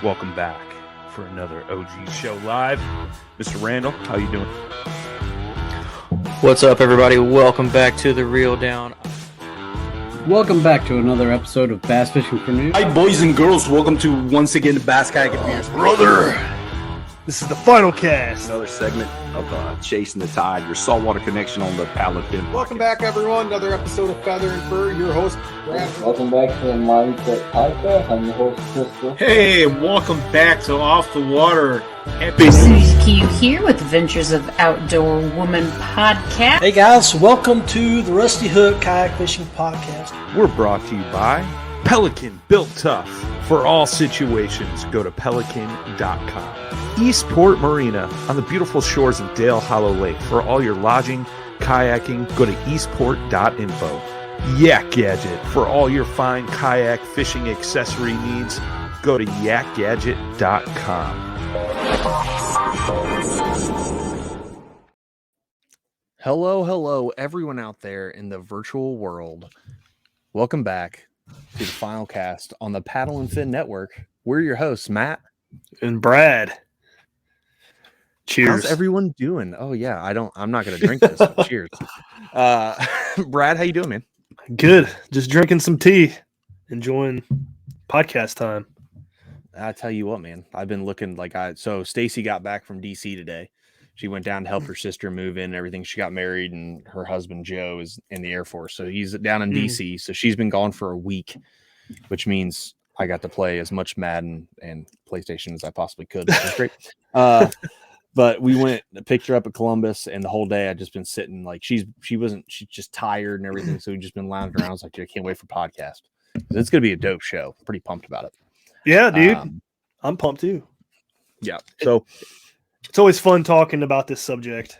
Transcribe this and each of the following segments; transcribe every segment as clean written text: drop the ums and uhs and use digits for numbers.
Welcome back for another OG Show Live. Mr. Randall, how you doing? What's up, everybody? Welcome back to The Reel Down. Welcome back to another episode of Bass Fishing for News. Hi, boys and girls. Welcome to, once again, the Bass Kayak Advance. Brother, this is the final cast. Another segment of Chasing the Tide, your saltwater connection on the paddle fin. Welcome back, everyone. Another episode of Feather and Fur. Your host, Brad. Welcome back to the Mindset Podcast. I'm your host, Crystal. Hey, welcome back to Off the Water. Happy Suzuki here with Adventures of Outdoor Woman podcast. Hey guys, welcome to the Rusty Hook Kayak Fishing Podcast. We're brought to you by Pelican, built tough for all situations. Go to pelican.com. Eastport Marina on the beautiful shores of Dale Hollow Lake. For all your lodging, kayaking, go to eastport.info. Yak Gadget for all your fine kayak fishing accessory needs. Go to yakgadget.com. Hello, everyone out there in the virtual world. Welcome back to the final cast on the Paddle and Fin Network. We're your hosts, Matt and Brad. Cheers. How's everyone doing? Oh yeah, I'm not gonna drink this. So cheers. Brad, how you doing, man? Good. Just drinking some tea, enjoying podcast time. I tell you what, man, I've been looking so Stacy got back from DC today. She went down to help her sister move in and everything. She got married, and her husband Joe is in the Air Force, so he's down in DC. So she's been gone for a week, which means I got to play as much Madden and PlayStation as I possibly could. It was great. But we picked her up at Columbus, and the whole day I'd just been sitting she's just tired and everything. So we've just been lounging around. I was like, I can't wait for podcast. It's going to be a dope show. Pretty pumped about it. Yeah, dude. I'm pumped too. Yeah. So it's always fun talking about this subject.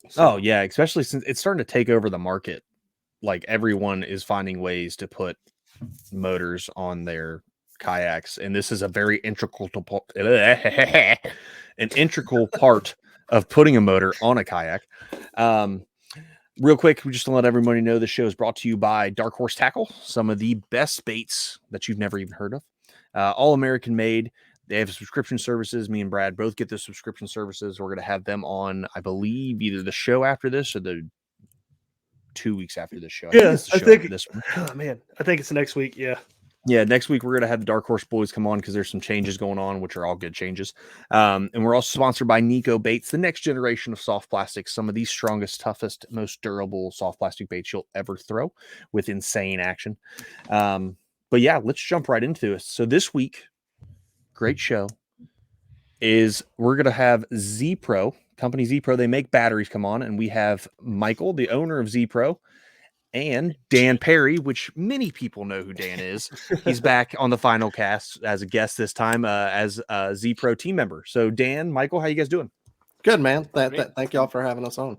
So. Oh yeah, especially since it's starting to take over the market. Like everyone is finding ways to put motors on their kayaks, and this is a very integral part of putting a motor on a kayak. Real quick, just to let everybody know, the show is brought to you by Dark Horse Tackle, some of the best baits that you've never even heard of. All American made. They have subscription services. Me and Brad both get the subscription services. We're going to have them on, I believe, either the show after this or the 2 weeks after this show. I think this one. Oh, man, I think it's next week. Yeah. Yeah, next week we're going to have the Dark Horse boys come on because there's some changes going on, which are all good changes. And we're also sponsored by Nico Baits, the next generation of soft plastics, some of the strongest, toughest, most durable soft plastic baits you'll ever throw with insane action. But yeah, let's jump right into it. So this week, great show, is we're going to have ZPro, company ZPro. They make batteries come on, and we have Michael, the owner of ZPro, and Dan Perry, which many people know who Dan is. He's back on the final cast as a guest this time as a ZPro team member. So Dan, Michael, how you guys doing? Good, man. Thank y'all for having us on.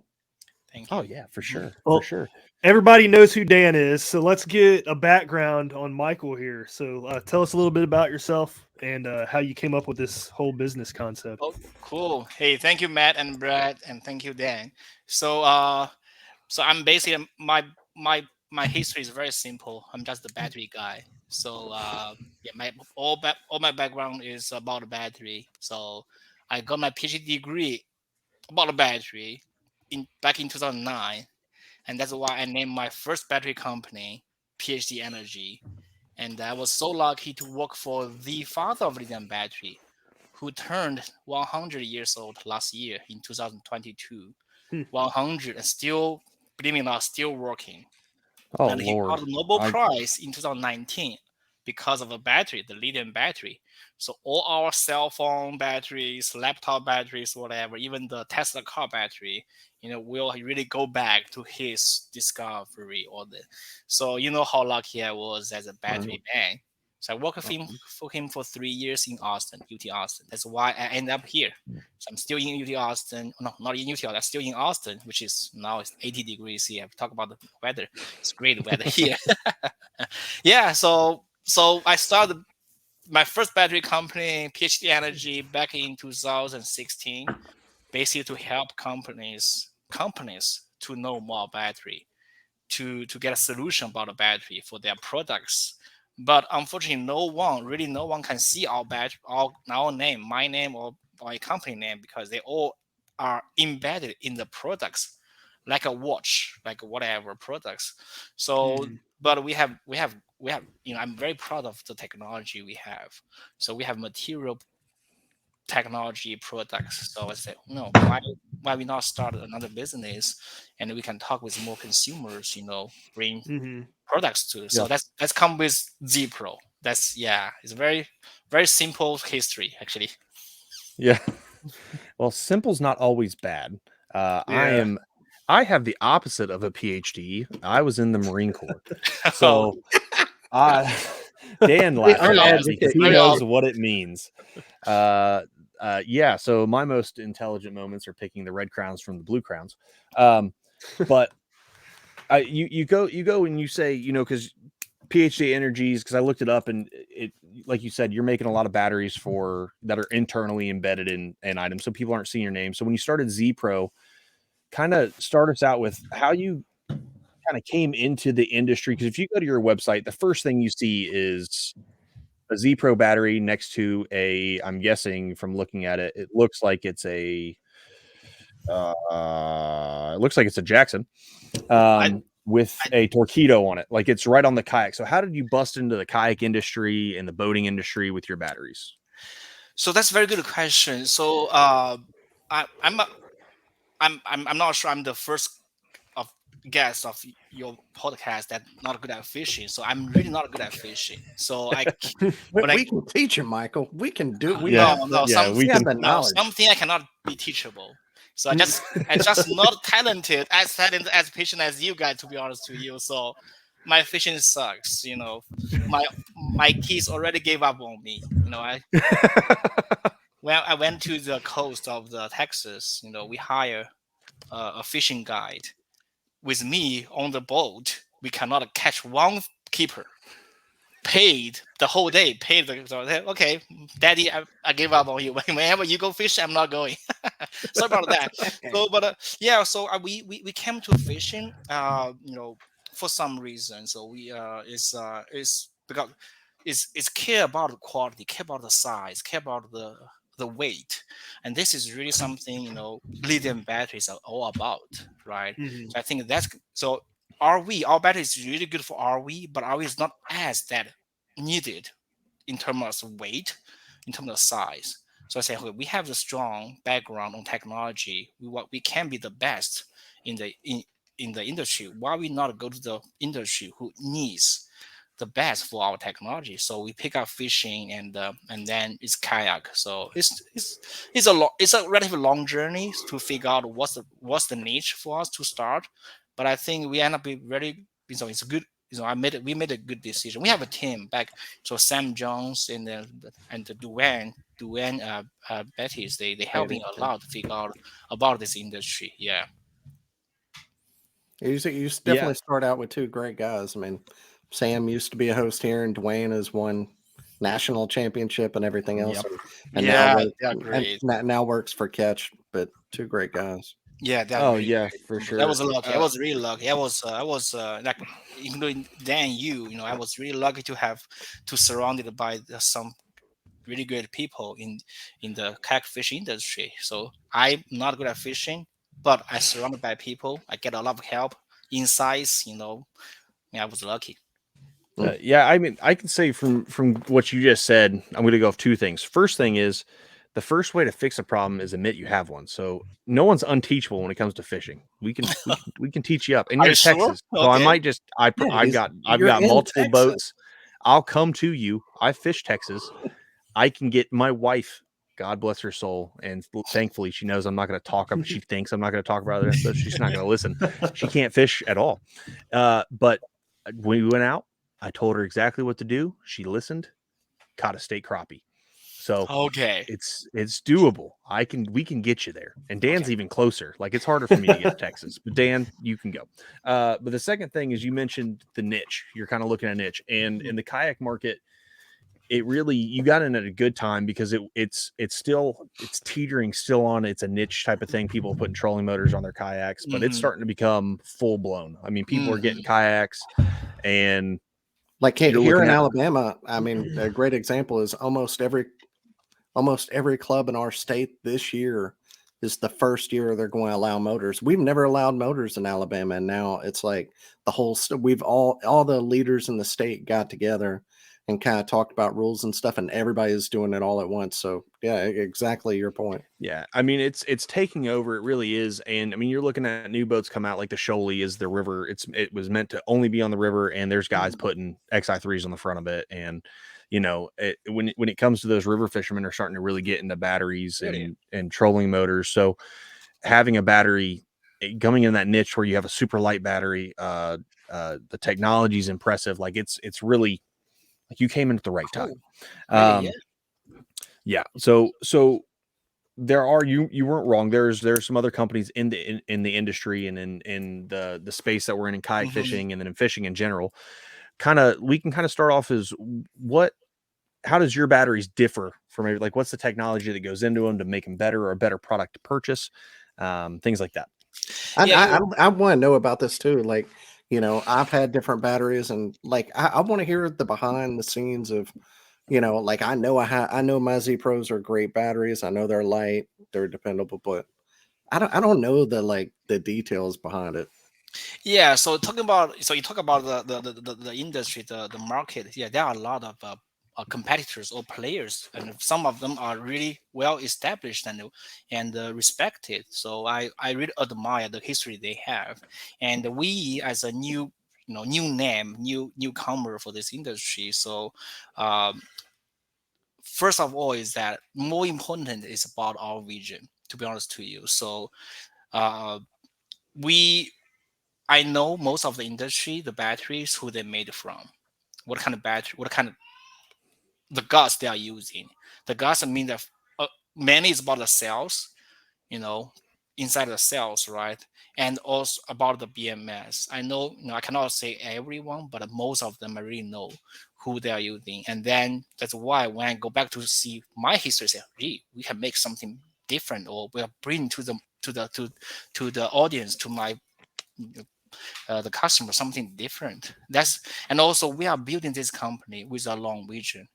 Thank you. Oh yeah, for sure. Well, for sure. Everybody knows who Dan is, so let's get a background on Michael here. So tell us a little bit about yourself and how you came up with this whole business concept. Oh, cool. Hey, thank you, Matt and Brad, and thank you, Dan. So I'm basically my history is very simple. I'm just the battery guy. So all my background is about a battery. So I got my PhD degree about a battery back in 2009, and that's why I named my first battery company PhD Energy. And I was so lucky to work for the father of lithium battery, who turned 100 years old last year in 2022. 100 and still, believe me or not, still working. Oh, and he got a Nobel Prize in 2019 because of a battery, the lithium battery. So all our cell phone batteries, laptop batteries, whatever, even the Tesla car battery, will really go back to his discovery. So you know how lucky I was as a battery man. So I worked for him for 3 years in Austin, UT Austin. That's why I ended up here. So I'm still in UT Austin. No, not in UT Austin. I'm still in Austin, which is now it's 80 degrees here. Talk about the weather. It's great weather here. Yeah. So I started my first battery company, PhD Energy, back in 2016, basically to help companies to know more battery, to get a solution about a battery for their products, But unfortunately, no one can see our badge, our name, my name, or a company name, because they all are embedded in the products, like a watch, like whatever products. So, but we have, I'm very proud of the technology we have. So we have material technology products. So I said, no, why we not start another business, and we can talk with more consumers, bring products to. So that's come with ZPro. It's a very, very simple history, actually. Yeah. Well, simple's not always bad. I have the opposite of a PhD. I was in the Marine Corps. So Dan laughs at me because he knows what it means. So my most intelligent moments are picking the red crowns from the blue crowns. But you go and you say, because PhD Energies, because I looked it up, and it, like you said, you're making a lot of batteries that are internally embedded in items, so people aren't seeing your name. So when you started ZPro, kind of start us out with how you kind of came into the industry, because if you go to your website, the first thing you see is a ZPro battery next to I'm guessing from looking at it, it looks like it's a Jackson. With a Torpedo on it, like it's right on the kayak. So how did you bust into the kayak industry and the boating industry with your batteries? So that's a very good question. So I'm not sure I'm the first of guest of your podcast that not good at fishing. So I'm really not good at fishing. So we can teach you, Michael. We can do. We have the knowledge. Something I cannot be teachable. So I just not talented as patient as you guys, to be honest with you. So my fishing sucks. My kids already gave up on me. When I went to the coast of the Texas, we hire a fishing guide. With me on the boat, we cannot catch one keeper. Paid the whole day. Okay, Daddy, I gave up on you. Whenever you go fish, I'm not going. Sorry about that. So, we came to fishing, for some reason. So we is because it's care about the quality, care about the size, care about the weight, and this is really something lithium batteries are all about, right? So I think that's so. Our battery is really good for RV, but RV is not as that needed in terms of weight, in terms of size. So I say, okay, we have the strong background on technology. We can be the best in the industry. Why we not go to the industry who needs the best for our technology? So we pick up fishing, and then it's kayak. So it's a relatively long journey to figure out what's the niche for us to start. But I think we end up being very, it's a good, we made a good decision. We have a team back, so Sam Jones and Duane Betty's, they helping a lot to figure out about this industry. Yeah. You definitely start out with two great guys. I mean, Sam used to be a host here, and Duane has won national championship and everything else. Great. Now works for Catch, but two great guys. Yeah. For sure. That was lucky. I was really lucky. I was like, including Dan, I was really lucky to surrounded by some really good people in the kayak fishing industry. So I'm not good at fishing, but I surrounded by people. I get a lot of help, insights. I was lucky. I mean, I can say from what you just said, I'm going to go off two things. First thing is, the first way to fix a problem is admit you have one. So no one's unteachable when it comes to fishing. We can teach you up. And you're in Texas, so I might just I've got multiple boats. I'll come to you. I fish Texas. I can get my wife, God bless her soul, and thankfully she knows I'm not going to talk. She thinks I'm not going to talk about this, so she's not going to listen. She can't fish at all. But when we went out, I told her exactly what to do. She listened, caught a state crappie. So okay, it's doable. We can get you there. And Dan's even closer. Like, it's harder for me to get to Texas, but Dan, you can go. But the second thing is, you mentioned the niche. You're kind of looking at a niche, and in the kayak market, you got in at a good time, because it's teetering still on. It's a niche type of thing. People are putting trolling motors on their kayaks, but it's starting to become full blown. I mean, people are getting kayaks, and Like You're here looking in at Alabama, I mean, a great example is almost every club in our state this year is the first year they're going to allow motors. We've never allowed motors in Alabama, and now it's like the whole we've all the leaders in the state got together and kind of talked about rules and stuff, and everybody's doing it all at once. So yeah, exactly your point. Yeah, I mean it's taking over. It really is, and I mean you're looking at new boats come out like the Shoaly is the river. It was meant to only be on the river, and there's guys putting XI3s on the front of it, and when it comes to those river fishermen are starting to really get into batteries and trolling motors. So having a battery coming in that niche where you have a super light battery, the technology is impressive. Like it's really like you came in at the right time. Yeah. So there are you weren't wrong. There's some other companies in the industry and in the space that we're in kayak fishing and then in fishing in general. We can kind of start off as how does your batteries differ from maybe like what's the technology that goes into them to make them better or a better product to purchase, things like that. I want to know about this too. Like, I've had different batteries, and like I want to hear the behind the scenes of, like I know my ZPros are great batteries. I know they're light, they're dependable, but I don't know the details behind it. Yeah, so you talk about the industry, the market. Yeah, there are a lot of competitors or players, and some of them are really well established and respected. So I really admire the history they have, and we as a newcomer for this industry. So first of all, is that more important is about our vision. To be honest to you, so uh, I know most of the industry, the batteries, who they made from, what kind of battery, what kind of the gas they are using. The gas mean that mainly is about the cells, you know, inside the cells, right? And also about the BMS. I know, I cannot say everyone, but most of them I really know who they are using. And then that's why when I go back to see my history, I say, gee, we can make something different, or we are bringing to the audience, to my the customer, something different. And also we are building this company with a long vision,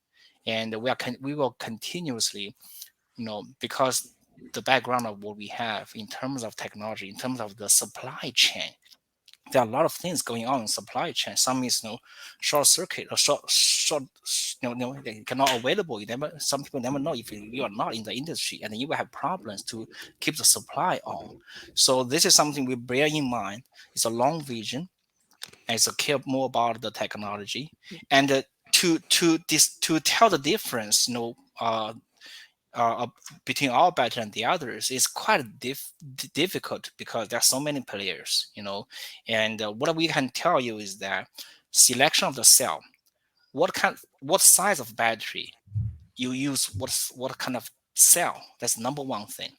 and we will continuously, because the background of what we have in terms of technology, in terms of the supply chain, there are a lot of things going on in supply chain. Some is short circuit or short they cannot available. Some people never know if you are not in the industry, and you will have problems to keep the supply on. So this is something we bear in mind. It's a long vision, and it's a care more about the technology, and to tell the difference, between our battery and the others is quite difficult, because there are so many players, and what we can tell you is that selection of the cell, what size of battery you use, what kind of cell, that's number one thing.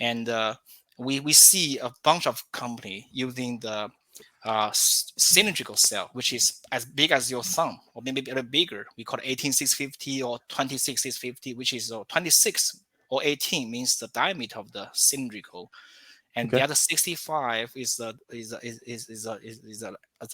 And we see a bunch of company using the cylindrical cell, which is as big as your thumb, or maybe a little bigger. We call it 18650 or 26650, which is 26 or 18 means the diameter of the cylindrical, and the other 65 is the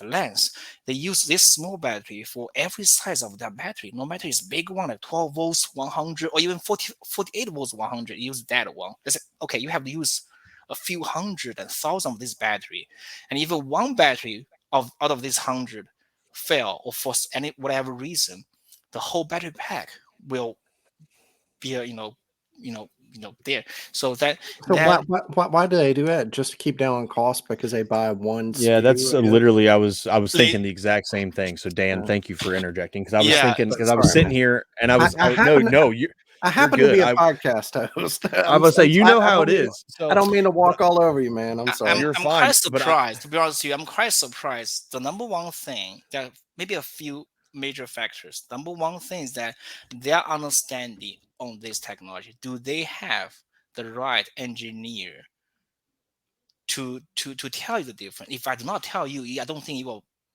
length. They use this small battery for every size of that battery. No matter it's big one like 12 volts 100 or even 48 volts 100, use that one. They say, okay, you have to use a few hundred and thousand of this battery, and even one battery out of this 100 fail, or for any whatever reason, the whole battery pack will be there. So why do they do that? Just to keep down on cost, because they buy one SKU? Yeah, that's literally I was thinking the exact same thing. So Dan, thank you for interjecting, because I was thinking, because I was sitting here and I was I happen to be a podcast host. I was say, how it is. So I don't mean to walk all over you, man. I'm sorry. I'm quite surprised. To be honest with you, I'm quite surprised. The number one thing, that maybe a few major factors. Number one thing is that their understanding on this technology. Do they have the right engineer to tell you the difference? If I do not tell you, I don't think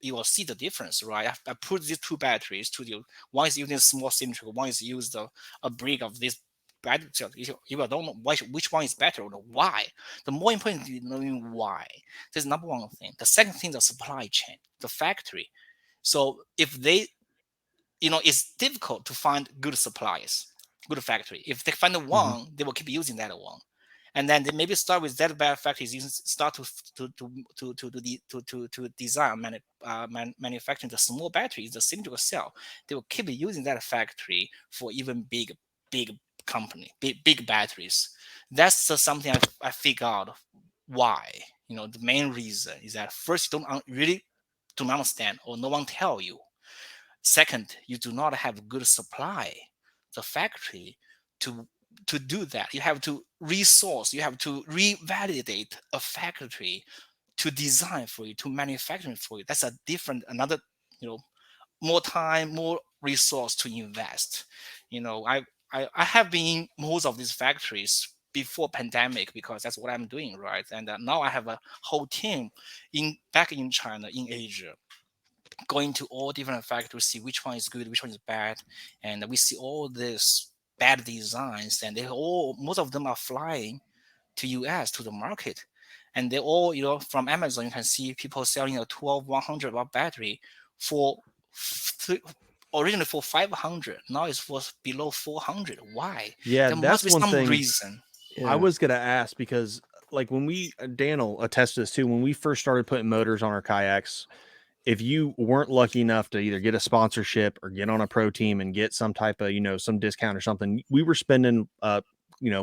you will see the difference, right? I put these two batteries to you. One is using a small cylindrical, one is used a brick of this battery. You don't know which one is better or why. The more important is knowing why. This is number one thing. The second thing, the supply chain, the factory. So if they, it's difficult to find good suppliers, good factory. If they find one, they will keep using that one. And then they maybe start with that bad factories, start to design manufacturing the small batteries, the cylindrical cell. They will keep using that factory for even big company, big batteries. That's something I figure out why. The main reason is that first, you don't really understand, or no one tell you. Second, you do not have good supply, the factory to do that. You have to resource, you have to revalidate a factory to design for you, to manufacture for you. That's another, more time, more resource to invest. I have been in most of these factories before pandemic because that's what I'm doing, right? And now I have a whole team back in China, in Asia, going to all different factories, see which one is good, which one is bad, and we see all these bad designs, and most of them are flying to US, to the market, and they all, from Amazon, you can see people selling a 12100 watt battery for originally for 500. Now it's for below 400. Why? Yeah, there that's must be one some thing reason. I was gonna ask, because like when Dan will attest to this too, when we first started putting motors on our kayaks, if you weren't lucky enough to either get a sponsorship or get on a pro team and get some type of, some discount or something, we were spending,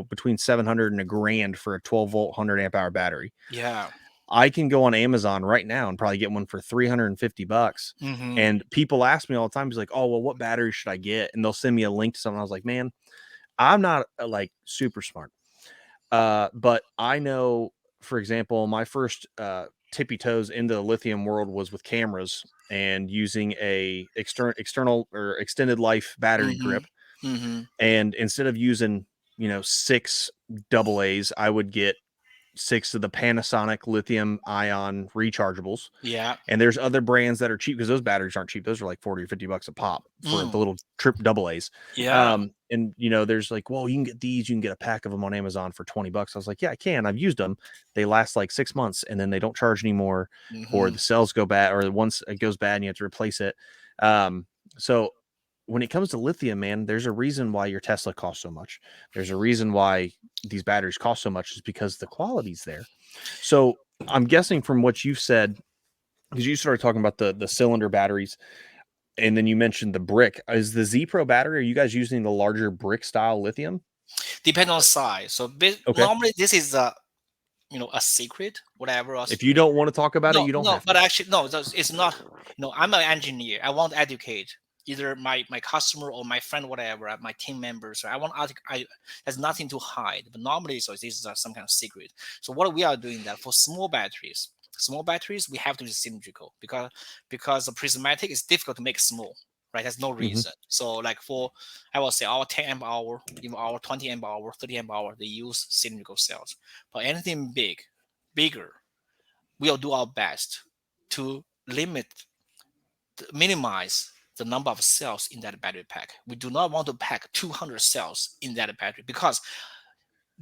between 700 and $1,000 for a 12-volt 100-amp-hour battery. Yeah. I can go on Amazon right now and probably get one for $350. And people ask me all the time, he's like, oh, well, what battery should I get? And they'll send me a link to something. I was like, man, I'm not like super smart. But I know, for example, my first tippy toes into the lithium world was with cameras and using a external or extended life battery grip. And instead of using, 6 AA's, I would get 6 of the Panasonic lithium ion rechargeables. Yeah. And there's other brands that are cheap, because those batteries aren't cheap. Those are like 40 or 50 bucks a pop for the little trip AA's. Yeah. And there's like, well, you can get these, you can get a pack of them on Amazon for 20 bucks. I was like, yeah, I can. I've used them. They last like 6 months and then they don't charge anymore, or the cells go bad, or once it goes bad and you have to replace it. So when it comes to lithium, man, there's a reason why your Tesla costs so much. There's a reason why these batteries cost so much, is because the quality's there. So I'm guessing from what you've said, because you started talking about the cylinder batteries, and then you mentioned the brick. Is the ZPro battery, are you guys using the larger brick style lithium? Depends on size. So normally this is a secret, whatever else. If you don't want to talk about it, you don't have to. But actually, no, it's not. I'm an engineer. I want to educate either my customer or my friend, whatever, my team members. So there's nothing to hide. But normally, so this is some kind of secret. So what we are doing that for small batteries, we have to use cylindrical because the prismatic is difficult to make small, right? There's no reason. So like I will say our 10 amp hour, even our 20 amp hour, 30 amp hour, they use cylindrical cells. But anything bigger, we'll do our best to minimize the number of cells in that battery pack. We do not want to pack 200 cells in that battery, because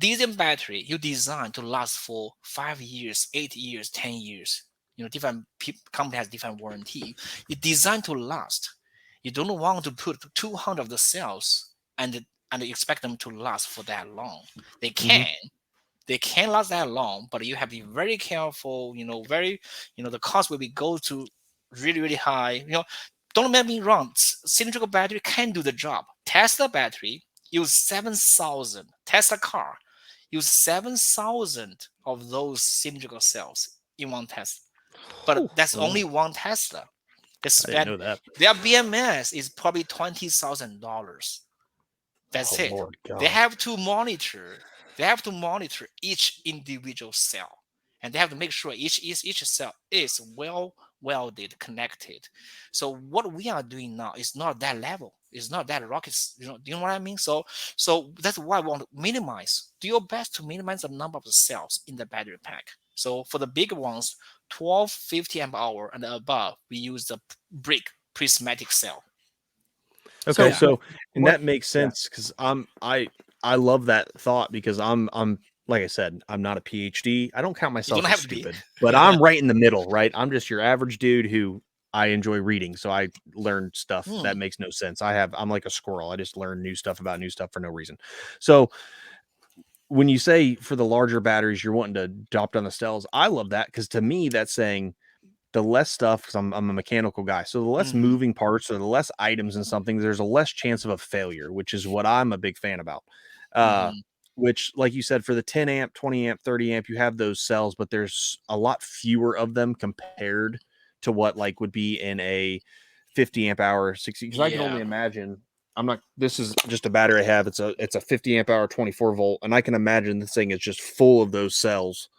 lithium battery you design to last for 5 years, 8 years, 10 years. Different company has different warranty. You design to last. You don't want to put 200 of the cells and expect them to last for that long. They can. They can last that long, but you have to be very careful. The cost will go to really, really high. Don't get me wrong. Cylindrical battery can do the job. Tesla battery use 7,000. Tesla car use 7,000 of those cylindrical cells in one Tesla. But that's only one Tesla. I didn't know that. Their BMS is probably $20,000. That's it. Lord God. They have to monitor. Each individual cell, and they have to make sure each cell is well welded, connected. So what we are doing now is not that level. It's not that rockets. Do you know what I mean? So that's why I want to minimize. Do your best to minimize the number of cells in the battery pack. So for the big ones, 1250 amp hour and above, we use the brick prismatic cell. Okay, so that makes sense, because I love that thought, because I'm like I said, I'm not a PhD. I don't count myself as stupid, but I'm right in the middle, right? I'm just your average dude who I enjoy reading, so I learn stuff that makes no sense. I'm like a squirrel. I just learn new stuff about new stuff for no reason. So when you say for the larger batteries, you're wanting to drop down the cells, I love that, because to me, that's saying the less stuff, because I'm a mechanical guy. So the less moving parts or the less items in something, there's a less chance of a failure, which is what I'm a big fan about. Which, like you said, for the 10 amp, 20 amp, 30 amp, you have those cells, but there's a lot fewer of them compared to what like would be in a 50 amp hour 60. Because I can only imagine. This is just a battery I have. It's a 50 amp hour 24 volt, and I can imagine this thing is just full of those cells,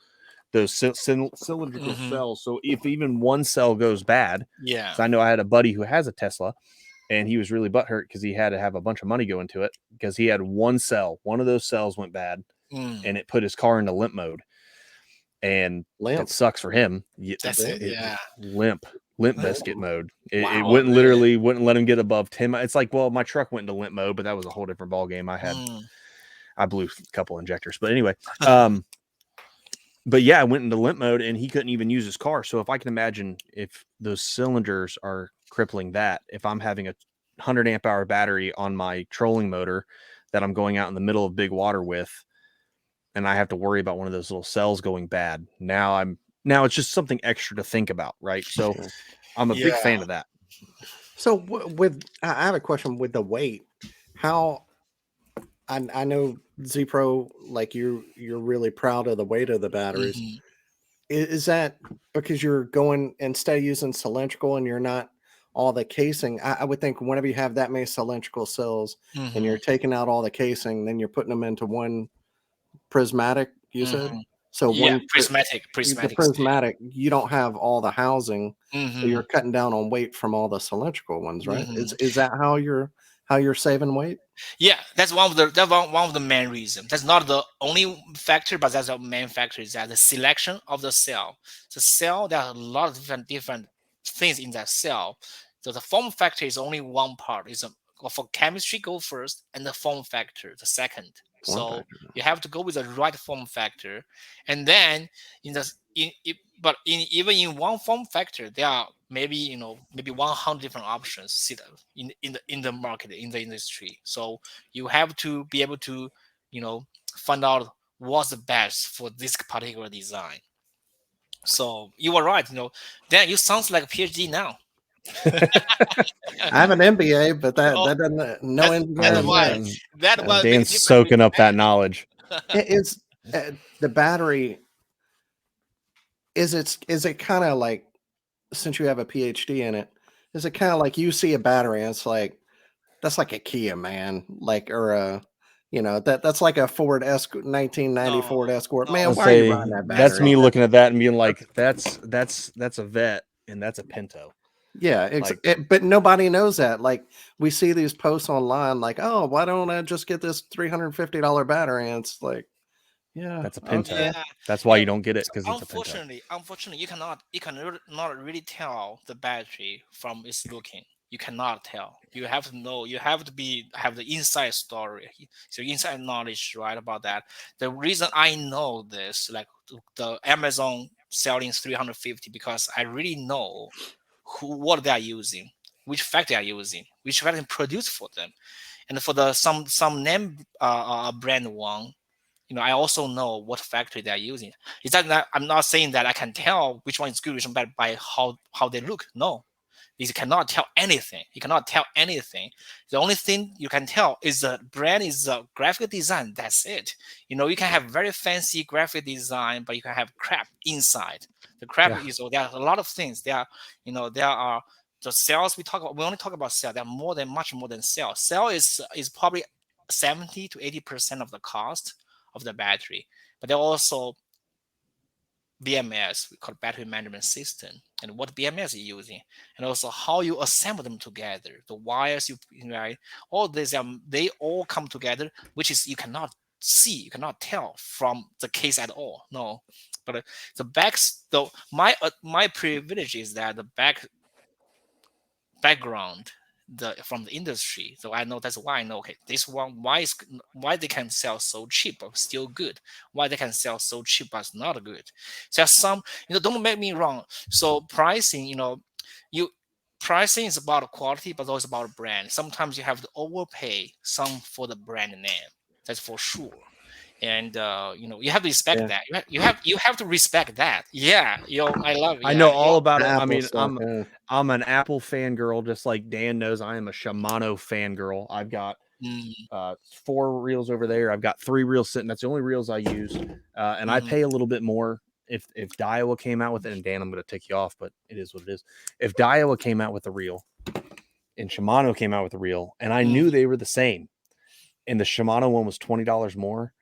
those cylindrical cells. So if even one cell goes bad, so I know I had a buddy who has a Tesla, and he was really butthurt because he had to have a bunch of money go into it because he had one of those cells went bad, and it put his car into limp mode, and it sucks for him. Limp biscuit mode. It wouldn't let him get above 10. It's like, well, my truck went into limp mode, but that was a whole different ball game. I blew a couple injectors, but anyway, but yeah, I went into limp mode and he couldn't even use his car. So if I can imagine if those cylinders are crippling that, if I'm having a 100 amp hour battery on my trolling motor that I'm going out in the middle of big water with, and I have to worry about one of those little cells going bad, now it's just something extra to think about, right? So I'm a big fan of that. So I have a question with the weight. How I know ZPro, like you're really proud of the weight of the batteries. Is that because you're going, instead of using cylindrical and you're not all the casing? I would think whenever you have that many cylindrical cells and you're taking out all the casing, then you're putting them into one prismatic, you said? So one prismatic. The prismatic, you don't have all the housing, so you're cutting down on weight from all the cylindrical ones, right? Is that how you're saving weight? Yeah, that's one of the main reasons. That's not the only factor, but that's the main factor, is that the selection of the cell. The cell, there are a lot of different things in that cell. So the form factor is only one part. For chemistry go first, and the form factor the second. So you have to go with the right form factor, and then even in one form factor, there are maybe 100 different options in the market, in the industry. So you have to be able to find out what's the best for this particular design. So you were right. Dan, you sounds like a PhD now. I have an MBA, but that doesn't no MBA. That's why Dan's soaking up that knowledge. Is the battery? Is it kind of like, since you have a PhD in it, is it kind of like you see a battery and it's like, that's like a Kia, man, like, or a that's like a Ford 1990 Ford Escort, man. Why are you buying that battery? That's me looking at that and being like, that's a Vet and that's a Pinto. Yeah, but nobody knows that. Like, we see these posts online, like, oh, why don't I just get this $350 battery? And it's like, yeah, that's a Pinto. Okay. That's why you don't get it, because it's a Pinto. Unfortunately, you cannot really tell the battery from its looking. You cannot tell. You have to know. You have to have the inside story, so inside knowledge, right, about that. The reason I know this, like the Amazon selling 350, because I really know what they are using, which factory they are using, which factory produced for them, and for the some name brand one, I also know what factory they are using. Is that I'm not saying that I can tell which one is good, which one bad by how they look. No, you cannot tell anything. You cannot tell anything. The only thing you can tell is the brand, is the graphic design. That's it. You can have very fancy graphic design, but you can have crap inside. The crap is, there are a lot of things. There are the cells we talk about. We only talk about cell. There are much more than cell. Cell is probably 70 to 80% of the cost of the battery, but there are also BMS, we call battery management system, and what BMS is using, and also how you assemble them together, the wires right, all this, they all come together, which is you cannot see, you cannot tell from the case at all. No, but the backs, though, my privilege is that the background from the industry, so I know, that's why I know, okay, this one, why they can sell so cheap but still good, why they can sell so cheap but not good. So some, don't make me wrong, so pricing, pricing is about quality, but also about brand. Sometimes you have to overpay some for the brand name. That's for sure. And you have to respect Yeah. that. You have to respect that. Yeah, I love. I Yeah, know all about it. I Apple mean, stuff, yeah. I'm an Apple fangirl, just like Dan knows I am a Shimano fangirl. I've got 4 reels over there. I've got 3 reels sitting. That's the only reels I use. And I pay a little bit more if Daiwa came out with it. And Dan, I'm going to take you off, but it is what it is. If Daiwa came out with a reel and Shimano came out with a reel, and I knew they were the same, and the Shimano one was $20 more,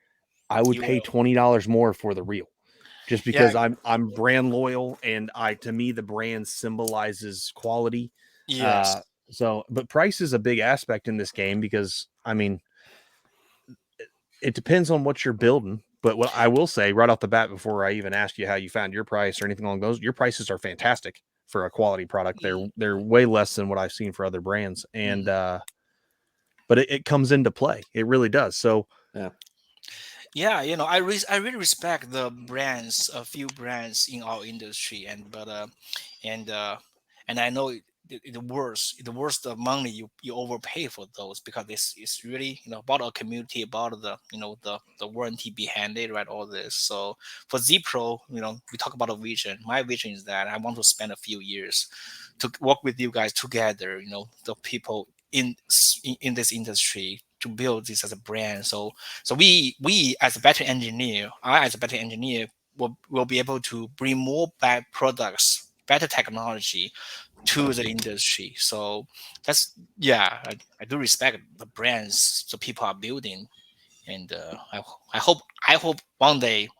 I would pay $20 more for the reel, just because I'm brand loyal, and to me the brand symbolizes quality. Yes. But price is a big aspect in this game, because I mean, it depends on what you're building. But what I will say right off the bat, before I even ask you how you found your price or anything along those, your prices are fantastic for a quality product. They're way less than what I've seen for other brands, and but it comes into play. It really does. So yeah, I really respect the brands, a few brands in our industry, and I know it worth the money you overpay for those, because this is really about a community, about the warranty behind it, right? All this. So for ZPro, we talk about a vision. My vision is that I want to spend a few years to work with you guys together. The people in this industry, to build this as a brand. So we as a battery engineer, I as a battery engineer will be able to bring more bad products, better technology to the industry. So that's I do respect the brands the people are building, and I hope one day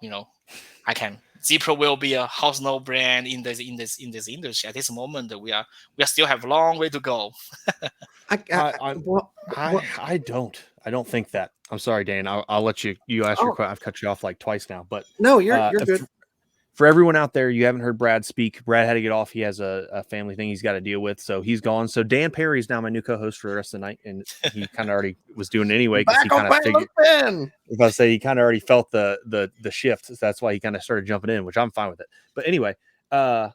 I can. ZPro will be a house no brand in this industry. At this moment, we still have a long way to go. I don't think that. I'm sorry, Dan. I'll let you ask your question. I've cut you off like twice now, but no, you're good. For everyone out there, you haven't heard Brad speak. Brad had to get off. He has a family thing he's got to deal with, so he's gone. So Dan Perry is now my new co-host for the rest of the night, and he kind of already was doing it anyway, because he kind of figured. If I say, he kind of already felt the shift, so that's why he kind of started jumping in, which I'm fine with it. But anyway, I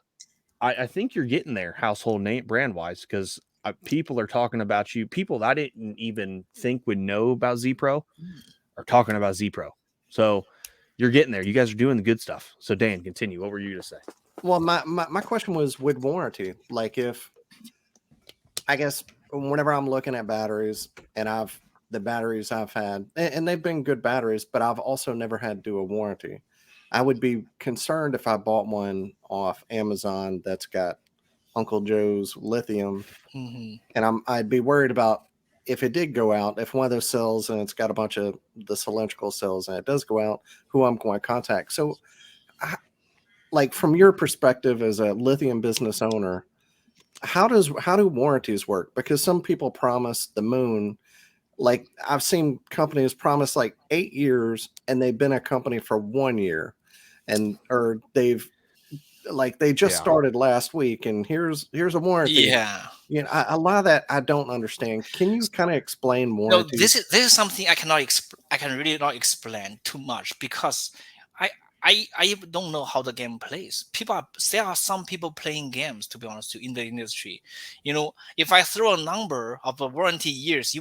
think you're getting there, household name brand wise, because people are talking about you. People that I didn't even think would know about ZPro are talking about ZPro. So you're getting there. You guys are doing the good stuff. So Dan, continue. What were you to say? Well, my question was with warranty. Like, if I guess whenever I'm looking at batteries, and the batteries I've had, and they've been good batteries, but I've also never had to do a warranty. I would be concerned if I bought one off Amazon that's got Uncle Joe's lithium, and I'd be worried about if it did go out, if one of those cells and it's got a bunch of the cylindrical cells and it does go out, who I'm going to contact. So, like, from your perspective as a lithium business owner, how do warranties work? Because some people promise the moon. Like, I've seen companies promise like 8 years, and they've been a company for 1 year, or they just started last week, and here's a warranty. Yeah. A lot of that I don't understand. Can you kind of explain more? No, this is something I can really not explain too much, because I don't know how the game plays. There are some people playing games, to be honest, in the industry. If I throw a number of the warranty years,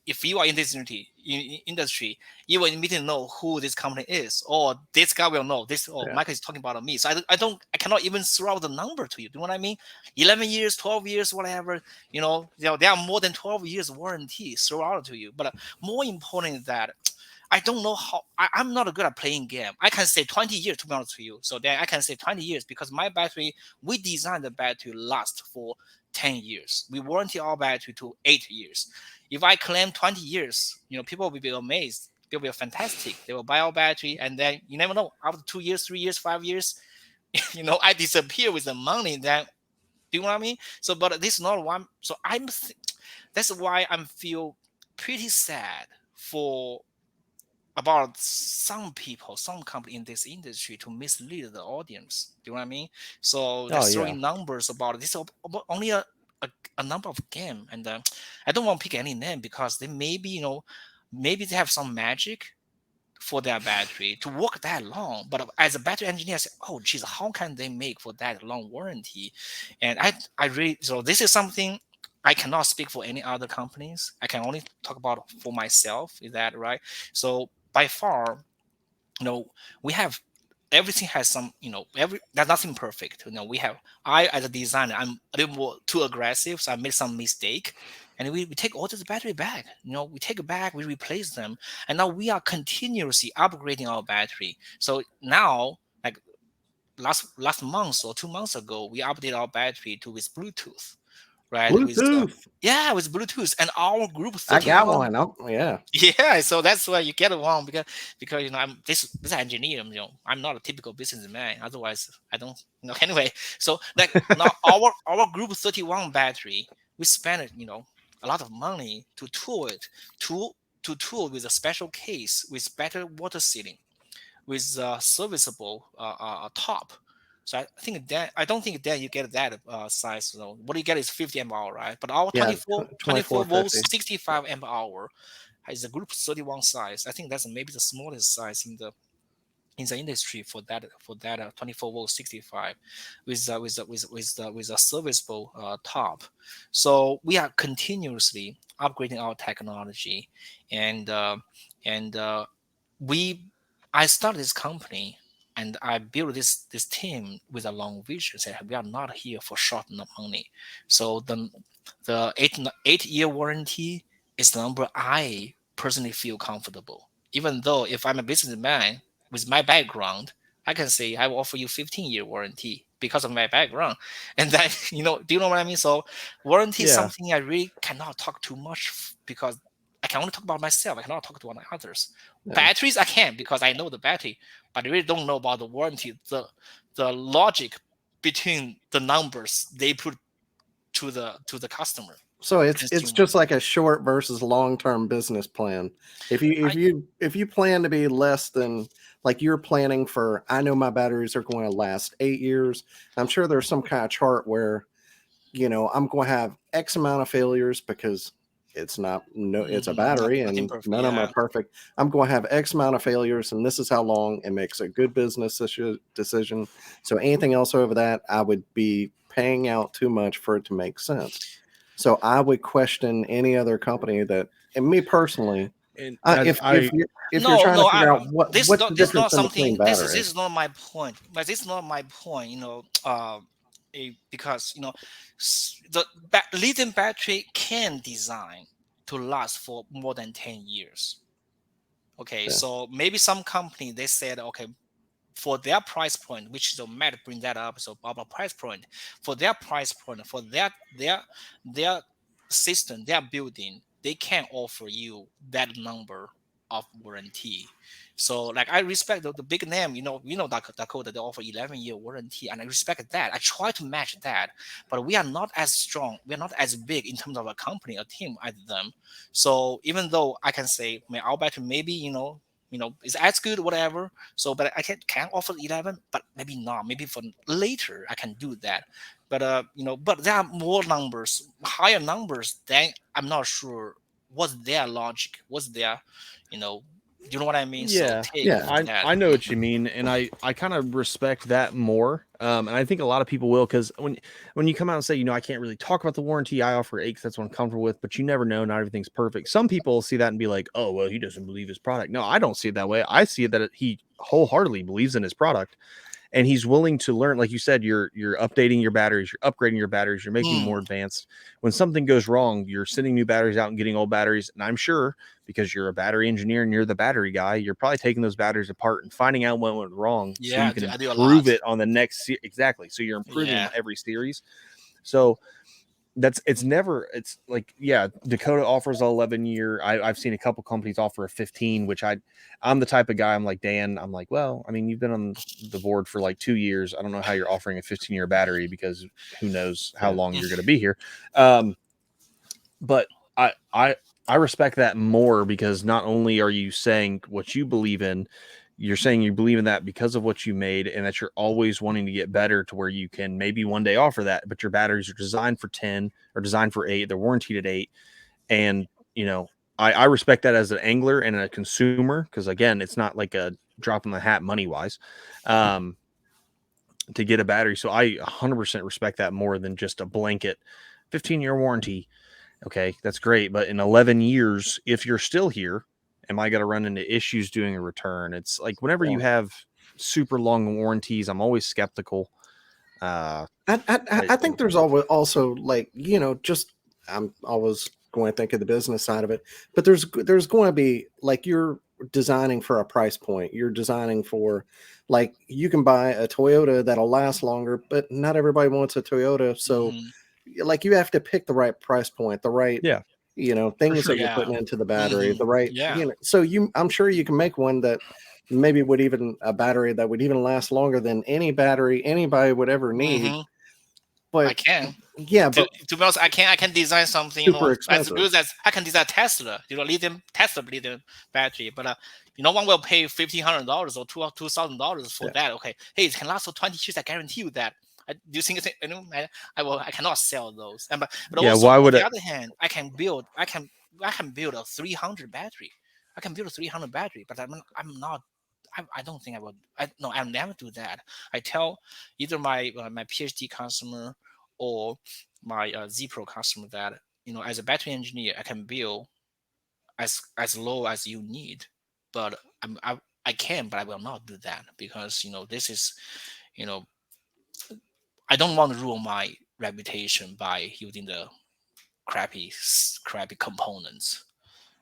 if you are in this industry, you will immediately know who this company is, or this guy will know this. Oh, Michael is talking about me, so I cannot even throw out the number to you. Do you know what I mean? 11 years, 12 years, whatever. There are more than 12 years warranty throw out to you. But more important is that I don't know how. I'm not good at playing game. I can say 20 years, to be honest with you. So then I can say 20 years, because my battery, we designed the battery to last for 10 years. We warranty our battery to 8 years. If I claim 20 years, people will be amazed. They'll be fantastic. They will buy our battery, and then you never know. After 2 years, 3 years, 5 years, I disappear with the money. Then, do you know what I mean? So, but this is not one. So that's why I feel pretty sad about some people, some company in this industry to mislead the audience. Do you know what I mean? So they're throwing numbers about this, about only a number of game, and I don't want to pick any name, because they maybe they have some magic for their battery to work that long. But as a battery engineer, I say, oh, geez, how can they make for that long warranty? And I really, so this is something I cannot speak for any other companies. I can only talk about for myself. Is that right? So by far, we have everything has some, there's nothing perfect. I as a designer, I'm a little more too aggressive, so I made some mistake, and we take all this battery back. We take it back, we replace them, and now we are continuously upgrading our battery. So now, like last month or 2 months ago, we updated our battery to with Bluetooth. Right, Bluetooth. with Bluetooth, and our group 31. I got one. Yeah. Yeah, so that's why you get it wrong because I'm this engineer. I'm not a typical businessman. Otherwise, I don't. Anyway, so like now our group 31 battery, we spent a lot of money to tool it, to tool with a special case with better water sealing, with a serviceable top. So I don't think that you get that size. So what you get is 50 amp hour, right? But our 24 volts, 65 amp hour is a group 31 size. I think that's maybe the smallest size in the industry for that 24 volt 65 with a serviceable top. So we are continuously upgrading our technology, and I started this company. And I built this team with a long vision. Say we are not here for short money. So the 8-year warranty is the number I personally feel comfortable. Even though if I'm a businessman with my background, I can say I will offer you 15-year warranty because of my background. And then do you know what I mean? So warranty is something I really cannot talk too much because I can only talk about myself. I cannot talk to others. Yeah. Batteries, I can because I know the battery, but I really don't know about the warranty, the logic between the numbers they put to the customer. So it's just like a short versus long-term business plan. If you plan to be less than, like you're planning for, I know my batteries are going to last 8 years. I'm sure there's some kind of chart where, I'm going to have X amount of failures because it's a battery and perfect, none of them are perfect. I'm going to have X amount of failures, and this is how long it makes a good business decision. So anything else over that, I would be paying out too much for it to make sense. So I would question any other company that, and me personally, if you're trying to figure out what's the difference in between batteries. This is not my point. But this is not my point. Because the lithium battery can design to last for more than 10 years. Okay, so maybe some company they said, okay, for their price point, which the Matt bring that up, so our price point, for their price point, for their system, their building, they can offer you that number of warranty. So like I respect the big name, Dakota, they offer 11-year warranty, and I respect that. I try to match that, but we are not as strong, we're not as big in terms of a company, a team as them. So even though I can say our battery maybe is as good, whatever. So, but I can offer 11, but maybe not. Maybe for later I can do that. But but there are more numbers, higher numbers. Then I'm not sure what's their logic, what's their, you know what I mean? Yeah, So I know what you mean, and I kind of respect that more. And I think a lot of people will, because when you come out and say, I can't really talk about the warranty, I offer 8 because that's what I'm comfortable with, but you never know, not everything's perfect. Some people see that and be like, oh, well, he doesn't believe his product. No, I don't see it that way. I see it that he wholeheartedly believes in his product, and he's willing to learn. Like you said, you're updating your batteries, you're upgrading your batteries, you're making them more advanced. When something goes wrong, you're sending new batteries out and getting old batteries. And I'm sure, because you're a battery engineer and you're the battery guy, you're probably taking those batteries apart and finding out what went wrong, so you can improve it on the next exactly. So you're improving every series. So it's like, Dakota offers an 11-year. I've seen a couple companies offer a 15, which I'm the type of guy, I'm like, Dan, I'm like, well, I mean, you've been on the board for like 2 years. I don't know how you're offering a 15-year battery, because who knows how long you're going to be here. But I respect that more, because not only are you saying what you believe in, you're saying you believe in that because of what you made, and that you're always wanting to get better to where you can maybe one day offer that. But your batteries are designed for 10 or designed for 8. They're warranted at 8. And, I respect that as an angler and a consumer, because again, it's not like a drop in the hat money wise to get a battery. So I 100% respect that more than just a blanket 15-year warranty. Okay, that's great. But in 11 years, if you're still here, am I going to run into issues doing a return? It's like whenever you have super long warranties, I'm always skeptical. I think there's always also like, just I'm always going to think of the business side of it, but there's going to be like you're designing for a price point. You're designing for like you can buy a Toyota that'll last longer, but not everybody wants a Toyota. So like you have to pick the right price point, the right things that you're putting into the battery, the right so I'm sure you can make one that maybe would even a battery that would even last longer than any battery anybody would ever need. But I can. Yeah, but to be honest, I can design something super as expensive. good as I can design Tesla, Tesla lithium battery. But no one will pay $1,500 or $2,000 for that. Okay, hey, it can last for 20 years. I guarantee you that. Do you think I cannot sell those? But also, why would on the other hand, I can build a 300 battery. I can build a 300 battery, but I'm not. I don't think I would. I'll never do that. I tell either my PhD customer or my ZPro customer that as a battery engineer, I can build as low as you need, but I can, but I will not do that because this is I don't want to ruin my reputation by using the crappy components.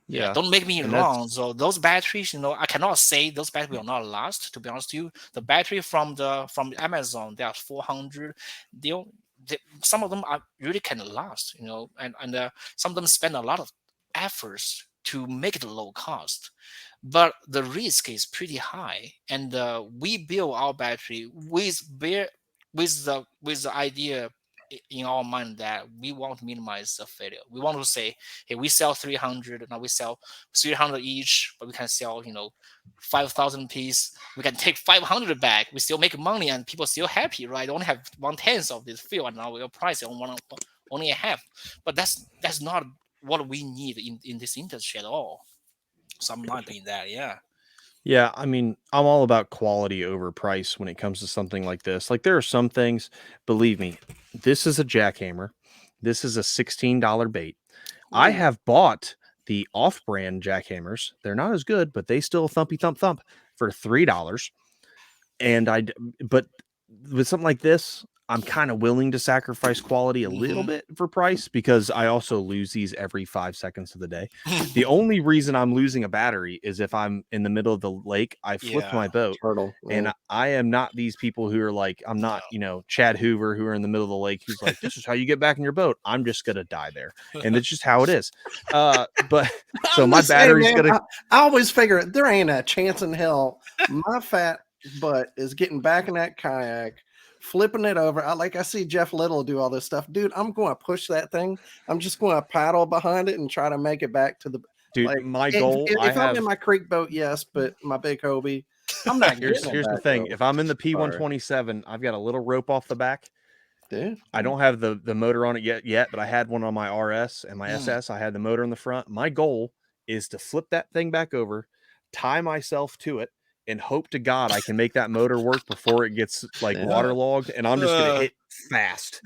Yeah, don't make me wrong. So those batteries, I cannot say those batteries will not last. To be honest with you, the battery from Amazon, they are 400. Some of them really can last. And some of them spend a lot of efforts to make it low cost, but the risk is pretty high. And we build our battery with the idea in our mind that we want to minimize the failure. We want to say, hey, we sell 300, now we sell 300 each, but we can sell 5,000 piece. We can take 500 back. We still make money and people still happy, right? Only have 1/10 of this field, and now we'll price it on only a half. But that's not what we need in this industry at all. So I'm not doing that. Yeah, I mean, I'm all about quality over price when it comes to something like this. Like there are some things, believe me, this is a jackhammer. This is a $16 bait. I have bought the off-brand jackhammers. They're not as good, but they still thumpy thump for $3. But with something like this, I'm kind of willing to sacrifice quality a little bit for price because I also lose these every 5 seconds of the day. The only reason I'm losing a battery is if I'm in the middle of the lake, I flipped my boat. And I am not these people who are like, I'm not, Chad Hoover, who are in the middle of the lake, who's like, this is how you get back in your boat. I'm just going to die there. And it's just how it is. But so my battery's going to. I always figure there ain't a chance in hell my fat butt is getting back in that kayak, flipping it over. I see Jeff Little do all this stuff. Dude, I'm going to push that thing. I'm just going to paddle behind it and try to make it back to the my goal. If I'm in my creek boat, yes, but my big Hobie, I'm not here's the thing. If I'm in the P127, I've got a little rope off the back. Dude. I don't have the motor on it yet, but I had one on my RS and my SS. I had the motor in the front. My goal is to flip that thing back over, tie myself to it, and hope to God I can make that motor work before it gets waterlogged. And I'm just going to hit fast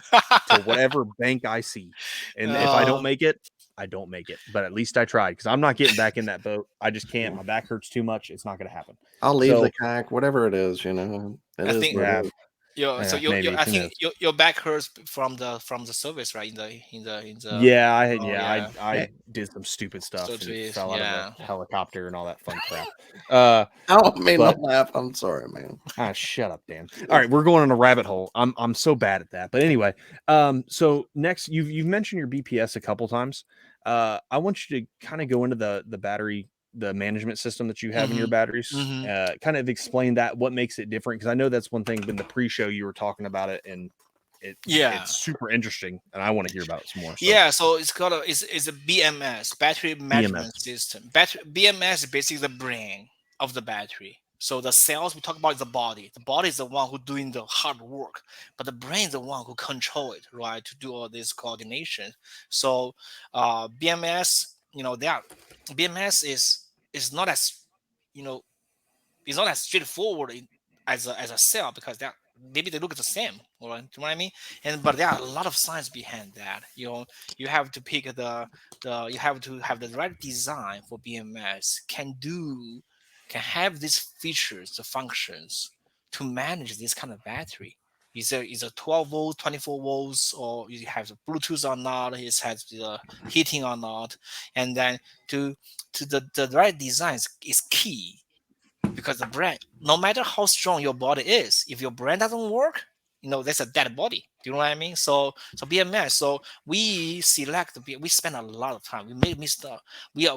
to whatever bank I see. And if I don't make it, I don't make it. But at least I tried because I'm not getting back in that boat. I just can't. My back hurts too much. It's not going to happen. I'll leave the kayak, whatever it is, I think. So I think your back hurts from the service, right? In the I did some stupid stuff. So fell out of a helicopter and all that fun crap. I don't mean to laugh. I'm sorry, man. Shut up, Dan. All right, we're going on a rabbit hole. I'm so bad at that. But anyway, so next you've mentioned your BPS a couple times. I want you to kind of go into the battery, the management system that you have in your batteries, kind of explain that, what makes it different. Cause I know that's one thing in the pre-show you were talking about it and it's super interesting and I want to hear about it some more. So it's called it's a BMS, battery management system. BMS is basically the brain of the battery. So the cells we talk about is the body. The body is the one who's doing the hard work, but the brain is the one who control it, right? To do all this coordination. So BMS BMS is not as, it's not as straightforward as a cell, because maybe they look the same, or, do you know what I mean? But there are a lot of science behind that. You have to pick you have to have the right design for BMS, can have these features, the functions to manage this kind of battery. Is a 12 volts, 24 volts, or you have the Bluetooth or not, it has the heating or not, and then to the right design is key, because the brand, no matter how strong your body is, if your brand doesn't work, that's a dead body. Do you know what I mean? So BMS. So we we spend a lot of time. We made mistake. We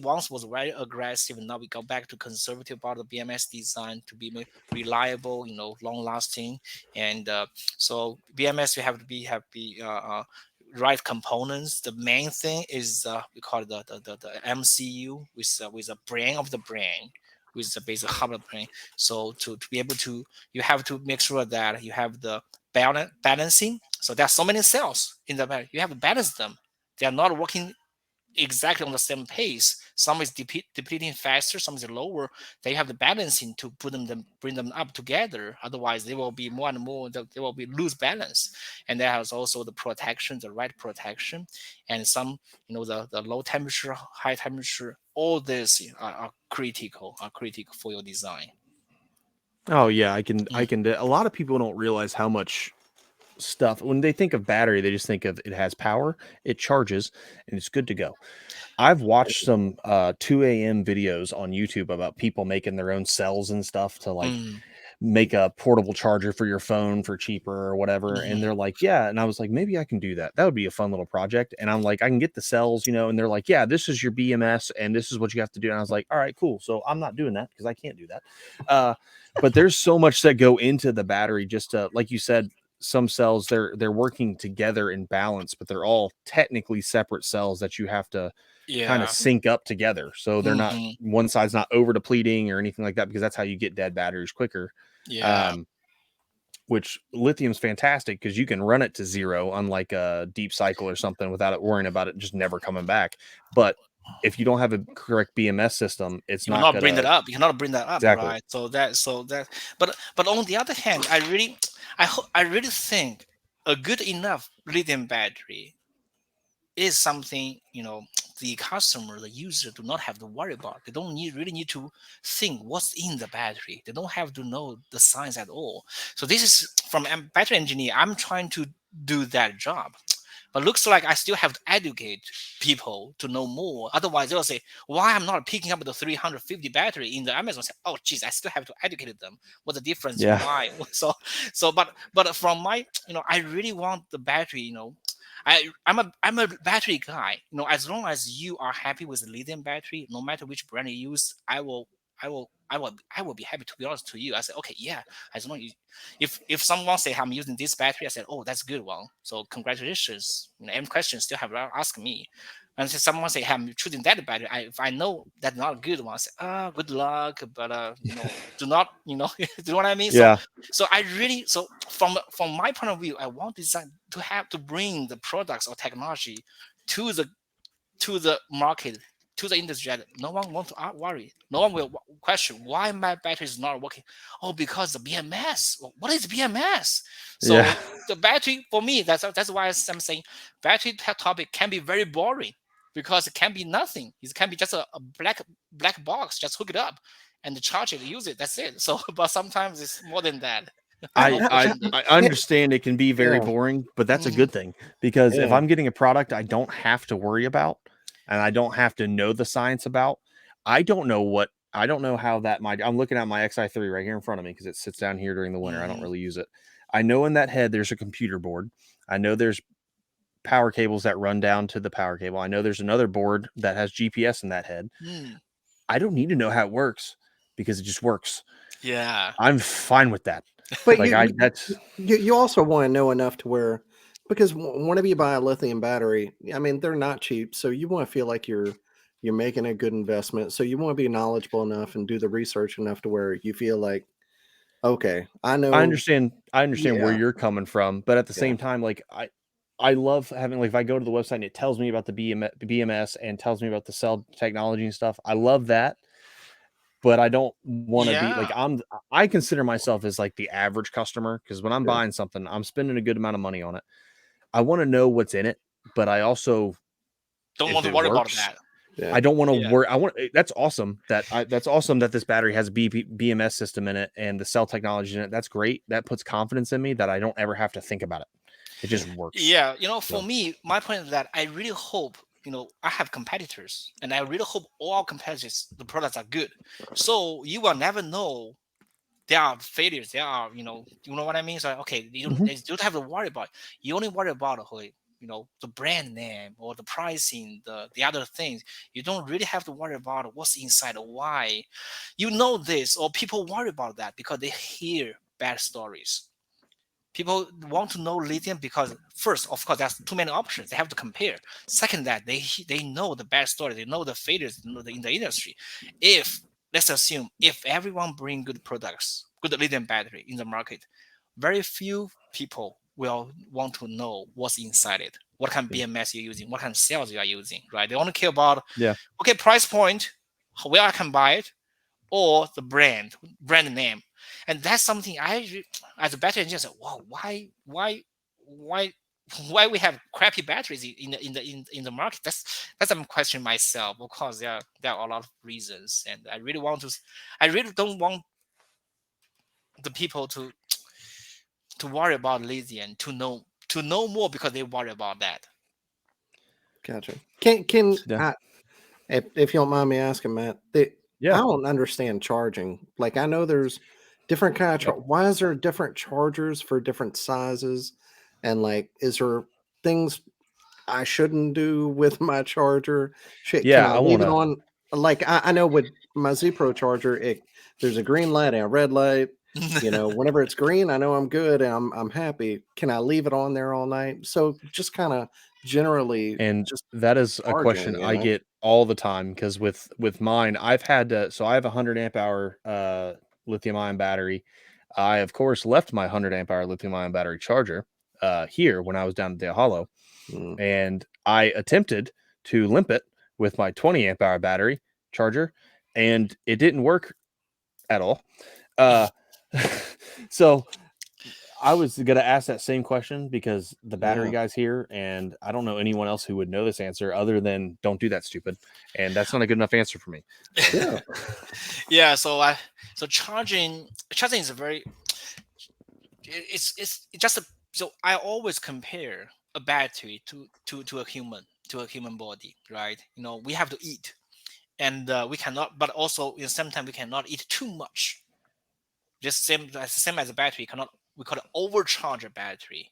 once was very aggressive, and now we go back to conservative about the BMS design to be reliable, long lasting, and so BMS you have to be right components. The main thing is we call it the MCU with a brain of the brain, with the basic hardware brain. So to be able to, you have to make sure that you have the balancing. So there are so many cells in the battery. You have to balance them. They are not working exactly on the same pace. Some is depleting faster, some is lower. They have the balancing to bring them up together. Otherwise, they will be more and more. They will be lose balance. And there has also the protection, the right protection, and some the low temperature, high temperature. All this are critical for your design. Oh yeah, I can. A lot of people don't realize how much stuff when they think of battery, they just think of it has power, it charges, and it's good to go. I've watched some 2 a.m. videos on YouTube about people making their own cells and stuff to make a portable charger for your phone for cheaper or whatever. And they're like, yeah. And I was like, maybe I can do that. That would be a fun little project. And I'm like, I can get the cells, and they're like, yeah, this is your BMS and this is what you have to do. And I was like, all right, cool. So I'm not doing that because I can't do that. But there's so much that go into the battery, just to, like you said, some cells, they're working together in balance, but they're all technically separate cells that you have to kind of sync up together. So they're not, one side's not over depleting or anything like that, because that's how you get dead batteries quicker. Which lithium's fantastic because you can run it to zero, unlike a deep cycle or something, without it worrying about it just never coming back. But if you don't have a correct BMS system, it's you not cannot gonna bring that up. You cannot bring that up, exactly. Right? So that. But on the other hand, I really think a good enough lithium battery is something the customer, the user, do not have to worry about. They don't really need to think what's in the battery. They don't have to know the science at all. So this is from a battery engineer. I'm trying to do that job. But looks like I still have to educate people to know more. Otherwise, they'll say, why I'm not picking up the 350 battery in the Amazon? Say, oh, geez, I still have to educate them. What's the difference? Yeah. Why? But from my, I really want the battery, I'm a battery guy. As long as you are happy with the lithium battery, no matter which brand you use, I will be happy. To be honest to you, I said, okay, yeah. As long as if someone say I'm using this battery, I said, oh, that's a good one. So congratulations. Any questions still have to ask me. And so someone say, hey, I'm choosing that battery. If I know that's not a good one, I say, good luck. But do not, do you know what I mean? Yeah. So I really, from my point of view, I want design to bring the products or technology to the market, to the industry. No one wants to worry. No one will question why my battery is not working. Oh, because the BMS. What is BMS? So the battery, for me, that's why I'm saying battery topic can be very boring, because it can be nothing. It can be just a black box. Just hook it up and charge it, use it. That's it. So, but sometimes it's more than that. I understand it can be very boring, but that's a good thing, because if I'm getting a product I don't have to worry about and I don't have to know the science about, I don't know how that I'm looking at my Xi3 right here in front of me because it sits down here during the winter. I don't really use it. I know in that head there's a computer board. I know there's power cables that run down to the power cable. I know there's another board that has GPS in that head. I don't need to know how it works because it just works. Yeah. I'm fine with that. But like you also want to know enough to where, because whenever you buy a lithium battery, I mean, they're not cheap. So you want to feel like you're making a good investment. So you want to be knowledgeable enough and do the research enough to where you feel like, okay, I know. I understand where you're coming from, but at the same time, like I love having, like, if I go to the website and it tells me about the BMS and tells me about the cell technology and stuff. I love that. But I don't want to be like, I consider myself as like the average customer, because when I'm buying something, I'm spending a good amount of money on it. I want to know what's in it, but I also don't want to worry about that. I don't want to worry. That's awesome. That's awesome that this battery has a BMS system in it and the cell technology in it. That's great. That puts confidence in me that I don't ever have to think about it. It just works. Yeah, for me, my point is that I really hope, I have competitors, and I really hope all our competitors, the products are good. So you will never know there are failures. There are, you know what I mean? So, okay, you don't have to worry about it. You only worry about the brand name or the pricing, the other things. You don't really have to worry about what's inside or why. This, or people worry about that because they hear bad stories. People want to know lithium because, first, of course, there's too many options. They have to compare. Second, that they know the bad story. They know the failures in the industry. Let's assume, if everyone bring good products, good lithium battery in the market, very few people will want to know what's inside it. What kind of BMS you're using, what kind of cells you are using, right? They only care about, price point, where I can buy it, or the brand name. And that's something as a battery engineer, say, wow, why we have crappy batteries in the market? That's I'm questioning myself. Of course, there are a lot of reasons, and I really don't want the people to worry about lithium, to know more, because they worry about that. Gotcha. If you don't mind me asking, Matt, I don't understand charging. Like, I know there's different kind of why is there different chargers for different sizes? And like, is there things I shouldn't do with my charger? Can I leave it on? Like, I know with my ZPro charger, there's a green light and a red light. Whenever it's green, I know I'm good and I'm happy. Can I leave it on there all night? So just kind of generally, and just that is a question I get all the time, because with mine, I've had to. So I have a 100 amp hour lithium ion battery. I, of course, left my 100 amp hour lithium ion battery charger here when I was down at Dale Hollow, and I attempted to limp it with my 20 amp hour battery charger, and it didn't work at all. So I was going to ask that same question, because the battery guy's here, and I don't know anyone else who would know this answer other than don't do that, stupid. And that's not a good enough answer for me. So charging is a very, it's just so I always compare a battery to a human body, right? We have to eat, and we cannot, but also in the same time we cannot eat too much. Just same as a battery, we call it overcharge a battery.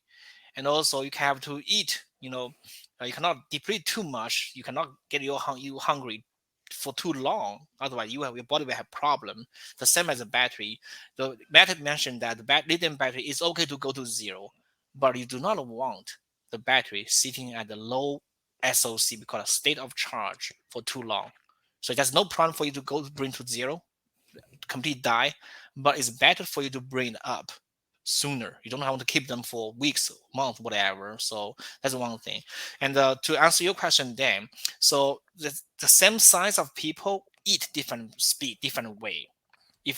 And also you have to eat, you cannot deplete too much. You cannot get you hungry for too long, otherwise your body will have problem. The same as a battery. The Matt mentioned that the lithium battery is okay to go to zero, but you do not want the battery sitting at the low SOC, because a state of charge, for too long. So there's no problem for you to bring to zero, complete die, but it's better for you to bring it up sooner. You don't have to keep them for weeks, months, whatever. So that's one thing. And to answer your question, Dan, so the same size of people eat different speed, different way. I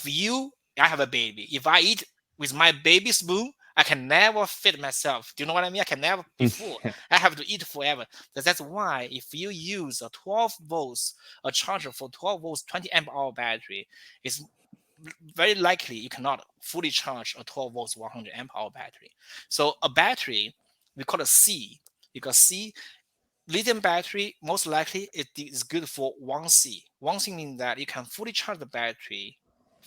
have a baby. If I eat with my baby spoon, I can never feed myself. Do you know what I mean? I can never be full. I have to eat forever. That's why if you use a 12 volts, a charger for 12 volts, 20 amp hour battery, it's very likely you cannot fully charge a 12 volts 100 amp hour battery. So a battery, we call it C, because C, lithium battery, most likely it is good for 1C. 1C means that you can fully charge the battery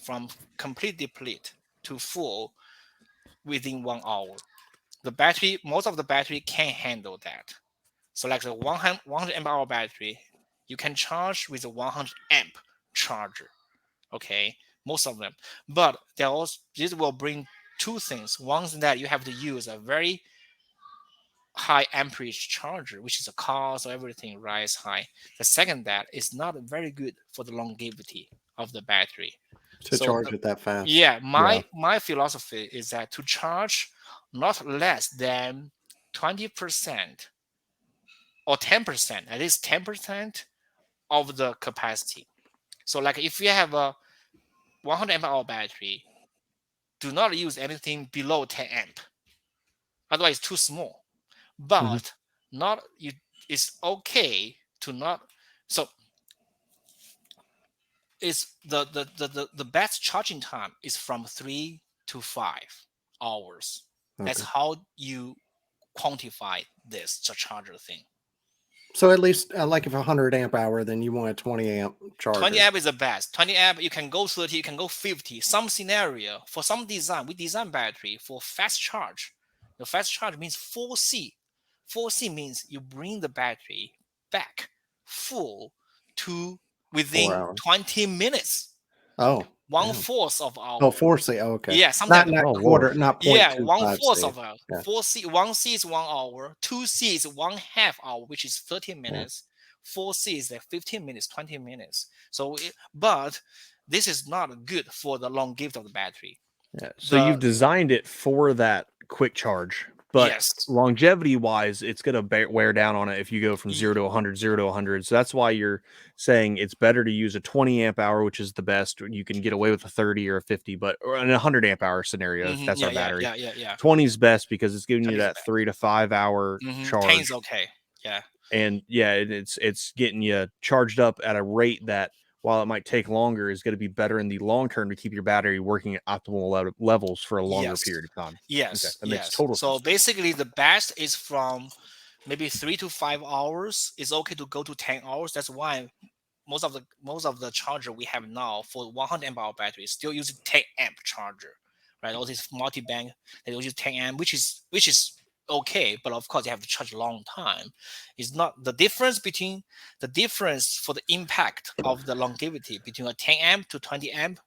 from complete deplete to full within 1 hour. Most of the battery can handle that. So like the 100 amp hour battery, you can charge with a 100 amp charger. Okay, most of them. But this will bring two things. One is that you have to use a very high amperage charger, which is a cost of everything rise high. The second, that is not very good for the longevity of the battery. To charge it that fast. Yeah, my philosophy is that to charge not less than 20% or 10%, at least 10% of the capacity. So like if you have a 100 amp hour battery, do not use anything below 10 amp. Otherwise, it's too small. But it's okay to not. So it's the best charging time is from 3 to 5 hours. That's how you quantify this charger thing. So at least like if 100 amp hour, then you want a 20 amp charger. 20 amp is the best. 20 amp, you can go 30, you can go 50. Some scenario, for some design, we design battery for fast charge. The fast charge means 4C. 4C means you bring the battery back full to within 20 minutes. Oh. 1/4 of our. Oh, 4C. Oh, okay. Yeah, something not quarter, not 0.25 yeah, 1/4 of our. Yeah. 1C is 1 hour. 2C is 1/2 hour, which is 30 minutes. 4C is like 15 minutes, 20 minutes. So, but this is not good for the longevity of the battery. Yeah. So you've designed it for that quick charge, but longevity wise, it's going to wear down on it if you go from 0 to 100, 0 to 100. So that's why you're saying it's better to use a 20 amp hour, which is the best. You can get away with a 30 or a 50, but or in a 100 amp hour scenario, that's our battery. 20 is best because it's giving you that 3 to 5 hour charge. 10 is okay. Yeah. And it's getting you charged up at a rate that, while it might take longer, is going to be better in the long term to keep your battery working at optimal levels for a longer period of time. Yes. Okay. That makes total sense. So basically, the best is from maybe 3 to 5 hours. It's okay to go to 10 hours. That's why most of the charger we have now for 100 amp hour battery is still using 10 amp charger, right? All these multi-bank, they use 10 amp, which is okay, but of course you have to charge a long time. It's not the difference for the impact of the longevity between a 10 amp to 20 amp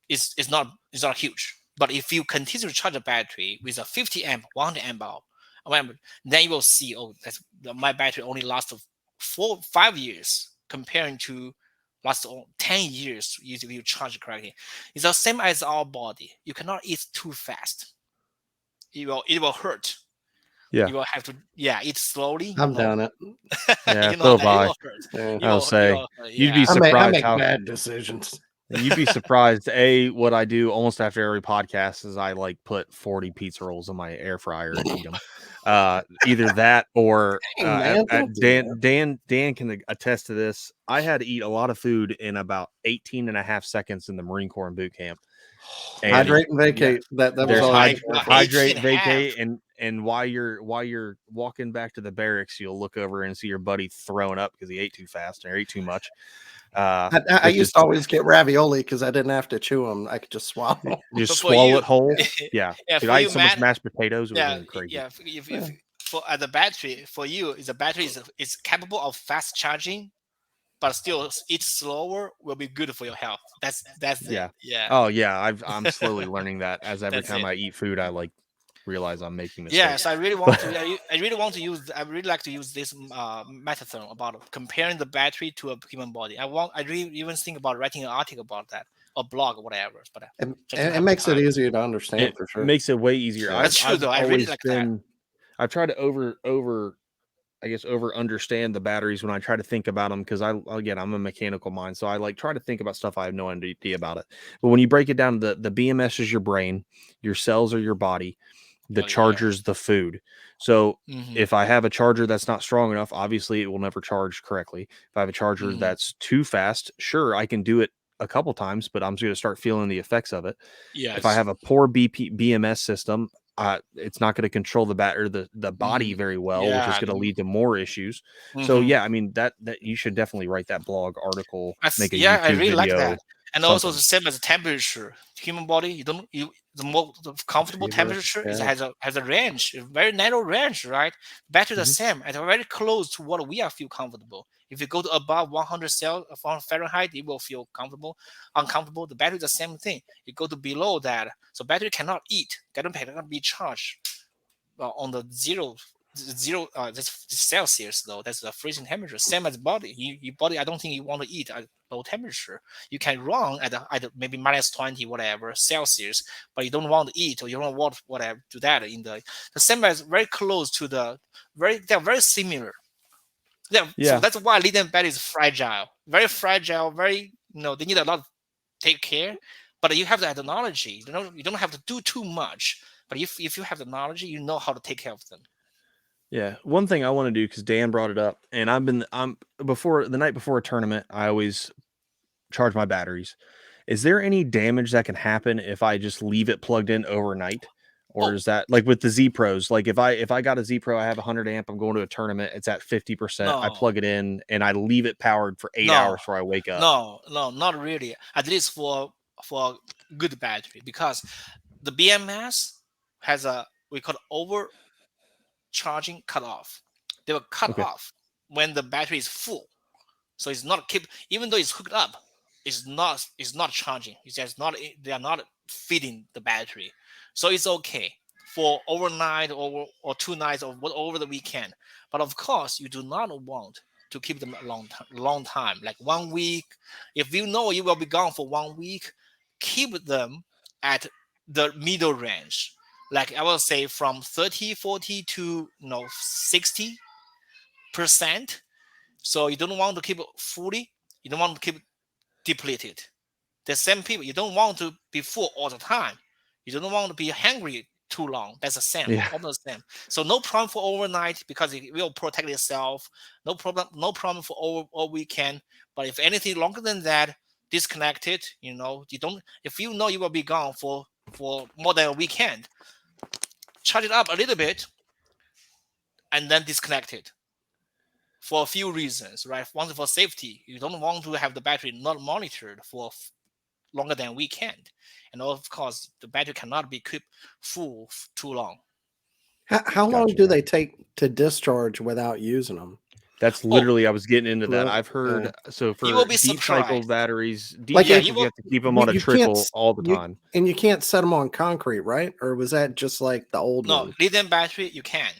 is not huge. But if you continue to charge a battery with a 50 amp, 100 amp hour, then you will see, my battery only lasts 4-5 years comparing to last 10 years if you charge it correctly. It's the same as our body. You cannot eat too fast. It will hurt. Yeah. You will have to eat slowly. I've done it. Yeah, so have I. I'll say you'd be surprised I make how bad decisions. You'd be surprised. What I do almost after every podcast is I like put 40 pizza rolls in my air fryer and eat them. Either that or Dan can attest to this. I had to eat a lot of food in about 18 and a half seconds in the Marine Corps in boot camp. And hydrate and vacate. That was all. Hydrate, vacate, and while you're walking back to the barracks, you'll look over and see your buddy throwing up because he ate too fast or ate too much. I used to always get ravioli because I didn't have to chew them; I could just swallow. Just swallow it whole. Yeah, dude, I ate so much mashed potatoes. It was crazy. Yeah, if for the battery for you, the battery is capable of fast charging, but still it's slower will be good for your health. That's yeah. it. Yeah. Oh yeah, I'm slowly learning that as every time I eat food, I realize I'm making mistakes. Yes, I really want to use. I really like to use this method about comparing the battery to a human body. I really even think about writing an article about that, or blog or whatever. But it makes it easier to understand for sure. It makes it way easier. That's true though. I really like that. I've tried to over understand the batteries when I try to think about them because I'm a mechanical mind, so I try to think about stuff I have no idea about it. But when you break it down, the BMS is your brain, your cells are your body. The charger's the food. So if I have a charger that's not strong enough, obviously it will never charge correctly. If I have a charger that's too fast, sure, I can do it a couple times, but I'm going to start feeling the effects of it. Yes. If I have a poor BMS system, it's not going to control the body very well, which is going to lead to more issues. So yeah, I mean that you should definitely write that blog article. Make a YouTube I really video, like that. And something. also the same as temperature. Human body, the more comfortable temperature has a range, a very narrow range, right? Battery the same, and very close to what we are feel comfortable. If you go to above 100 Fahrenheit, it will feel uncomfortable. The battery is the same thing. You go to below that, so battery cannot eat. Cannot be charged on the 0 zero that's Celsius though. That's the freezing temperature, same as body. Your body, I don't think you want to eat at low temperature. You can run at maybe -20 whatever Celsius, but you don't want to eat or you don't want whatever do that in the same as very close to they're very similar. So that's why lithium battery is fragile, very fragile, very they need a lot of take care. But you have the knowledge. You don't have to do too much. But if you have the knowledge, you know how to take care of them. Yeah, one thing I want to do, because Dan brought it up, and I'm before the night before a tournament, I always charge my batteries. Is there any damage that can happen if I just leave it plugged in overnight? Or is that like with the ZPros? Like if I got a ZPro, I have 100 amp, I'm going to a tournament, it's at 50%. I plug it in and I leave it powered for 8 hours before I wake up. No, not really. At least for good battery, because the BMS has we call overcharging cutoff. They will cut off when the battery is full. So it's not even though it's hooked up, it's not charging. It's just not, they are not feeding the battery. So it's okay for overnight or 2 nights or over the weekend. But of course, you do not want to keep them a long time, like 1 week. If you know you will be gone for 1 week, keep them at the middle range. Like I will say from 30, 40 to 60%. So you don't want to keep it fully. You don't want to keep it depleted. The same people, you don't want to be full all the time. You don't want to be hungry too long. That's the same, almost the same. So no problem for overnight because it will protect itself. No problem for all weekend. But if anything longer than that, disconnected, you don't. If you know you will be gone for more than a weekend, charge it up a little bit, and then disconnect it. For a few reasons, right? One, for safety, you don't want to have the battery not monitored for longer than a weekend, and of course, the battery cannot be kept full too long. How long do they take to discharge without using them? That's literally, I was getting into that. I've heard, so for deep cycle batteries, you have to keep them on a trickle all the time. And you can't set them on concrete, right? Or was that just like the old one? No, lithium battery, you can.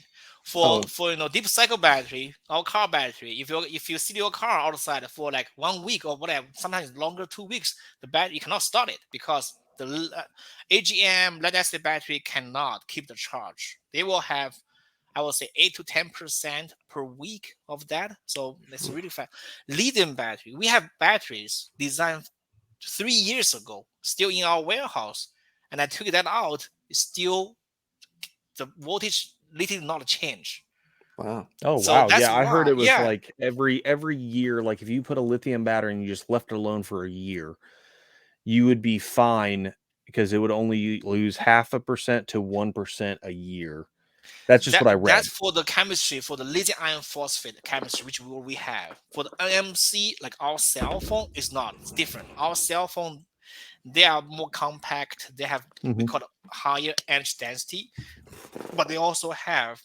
For deep cycle battery or car battery, if you sit your car outside for like 1 week or whatever, sometimes longer, 2 weeks, the battery, you cannot start it because the AGM lead acid battery cannot keep the charge. They will have, I will say, 8 to 10% per week of that. So it's really fast. Lithium battery, we have batteries designed 3 years ago, still in our warehouse, and I took that out. It's still the voltage literally not change. Wow. Oh, so wow. Yeah, I heard it was like every year, like if you put a lithium battery and you just left it alone for a year, you would be fine because it would only lose 0.5% to 1% a year. That's just what I read. That's for the chemistry, for the lithium iron phosphate chemistry, which we have. For the NMC, like our cell phone, is not. It's different. Our cell phone, they are more compact. They have we call it higher energy density, but they also have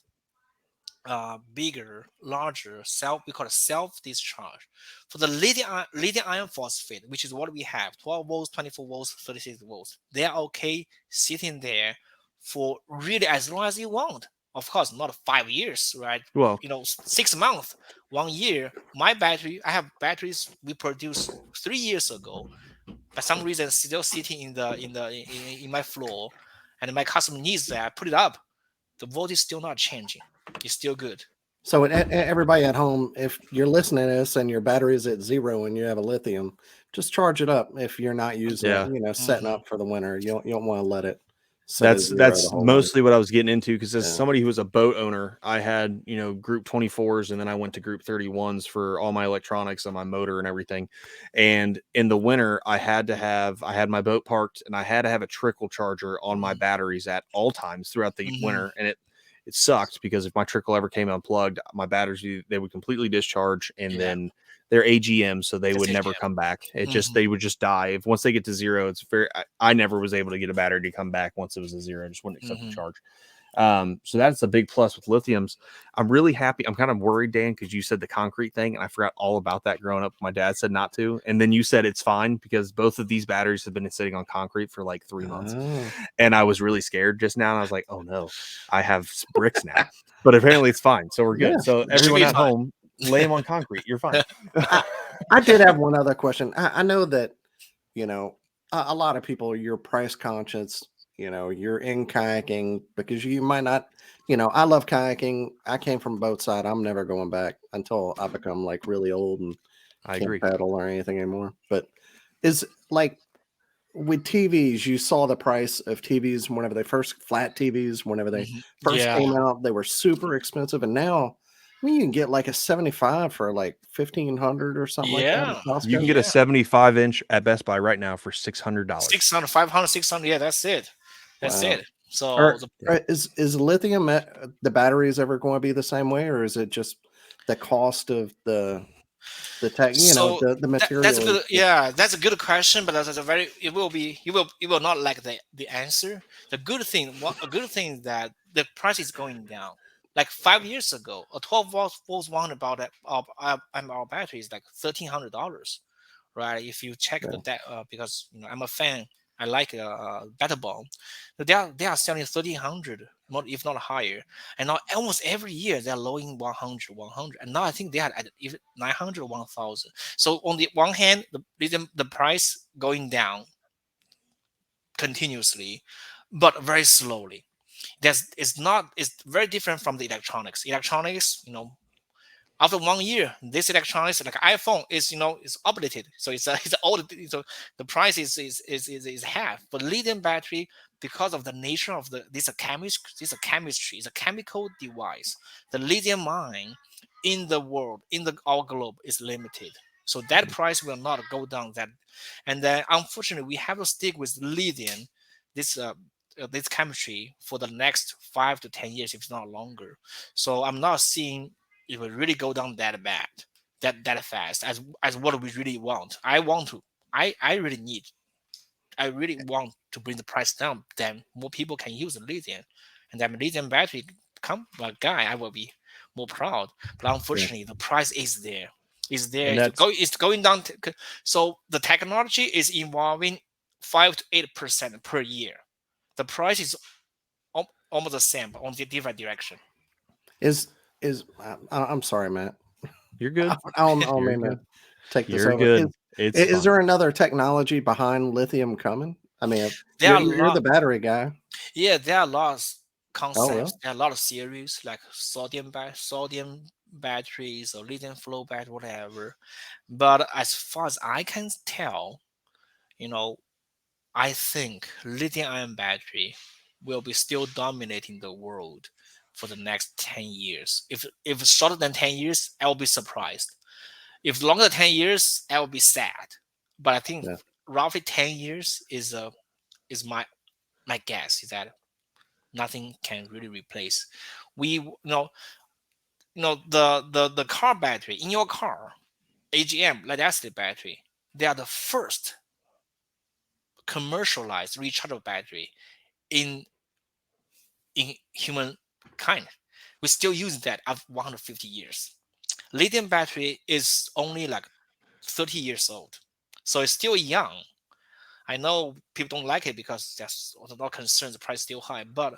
bigger, larger we call it self-discharge. For the lithium iron phosphate, which is what we have, 12 volts, 24 volts, 36 volts, they are okay sitting there for really as long as you want. Of course, not 5 years, right? Well, 6 months, 1 year. My battery, I have batteries we produced 3 years ago. For some reason, still sitting in my floor, and my customer needs that. I put it up. The voltage is still not changing. It's still good. So everybody at home, if you're listening to this and your battery is at 0 and you have a lithium, just charge it up if you're not using it, setting up for the winter. You don't want to let it. That's mostly what I was getting into, because as somebody who was a boat owner, I had group 24s, and then I went to group 31s for all my electronics and my motor and everything. And in the winter, I had my boat parked, and I had to have a trickle charger on my batteries at all times throughout the winter. And it sucked because if my trickle ever came unplugged, my batteries, they would completely discharge, and then they're AGM, so they would never come back. They would just die. Once they get to 0, it's I never was able to get a battery to come back once it was a 0. I just wouldn't accept the charge. So that's a big plus with lithiums. I'm really happy. I'm kind of worried, Dan, because you said the concrete thing, and I forgot all about that growing up. My dad said not to, and then you said it's fine because both of these batteries have been sitting on concrete for like 3 months, and I was really scared just now. And I was like, oh no, I have bricks now, but apparently it's fine, so we're good. Yeah. So everyone at home, lay them on concrete. You're fine. I did have one other question. I know that, you know, a lot of people, you're price conscious, you know, you're in kayaking because you might not, you know, I love kayaking. I came from boat side. I'm never going back until I become like really old and I can't agree. paddle or anything anymore. But is like with TVs, you saw the price of TVs whenever they first flat TVs, whenever they first came out, they were super expensive. And now, I mean, you can get like a 75 for like 1,500 or something like that. At Costco. You can get a 75-inch at Best Buy right now for $600. 600, 500, 600. Yeah, that's it. That's it. So is lithium the batteries ever going to be the same way, or is it just the cost of the tech, you know, the material? That's a good, that's a good question, but that's a very, it will not like the answer. A good thing is that the price is going down. Like 5 years ago, a 12 volts 100 about our battery is like $1,300, right? If you check because you know I'm a fan, I like Battle Bomb. They are selling 1,300, if not higher. And now almost every year they're lowering 100, and now I think they are at even 900, 1,000. So on the one hand, the price going down continuously, but very slowly. It's very different from the electronics. Electronics, you know, after 1 year, this electronics like iPhone is, you know, is updated. So it's old. So the price is half. But lithium battery, because of the nature of this chemistry, is a chemical device. The lithium mine in the world, our globe, is limited. So that price will not go down. And then unfortunately, we have to stick with lithium. This chemistry for the next 5 to 10 years, if not longer. So I'm not seeing it will really go down that bad, that fast as what we really want. I really want to bring the price down. Then more people can use the lithium, and then lithium battery I will be more proud. But unfortunately, the price is there. It's going down. So the technology is evolving 5 to 8% per year. The price is almost the same, but on the different direction. I'm sorry, Matt. You're good. I'll mean to take this over. Good. Is there another technology behind lithium coming? I mean, you're the battery guy. Yeah, there are lots of concepts. Oh, really? There are a lot of series like sodium batteries or lithium flow battery, whatever. But as far as I can tell, you know, I think lithium-ion battery will be still dominating the world for the next 10 years. If it's shorter than 10 years, I will be surprised. If longer than 10 years, I will be sad. But I think roughly 10 years is my guess, is that nothing can really replace. The car battery in your car, AGM, lead acid battery, they are the first commercialized rechargeable battery in humankind. We still use that after 150 years. Lithium battery is only like 30 years old, so it's still young. I know people don't like it because there's a lot of concerns. The price is still high, but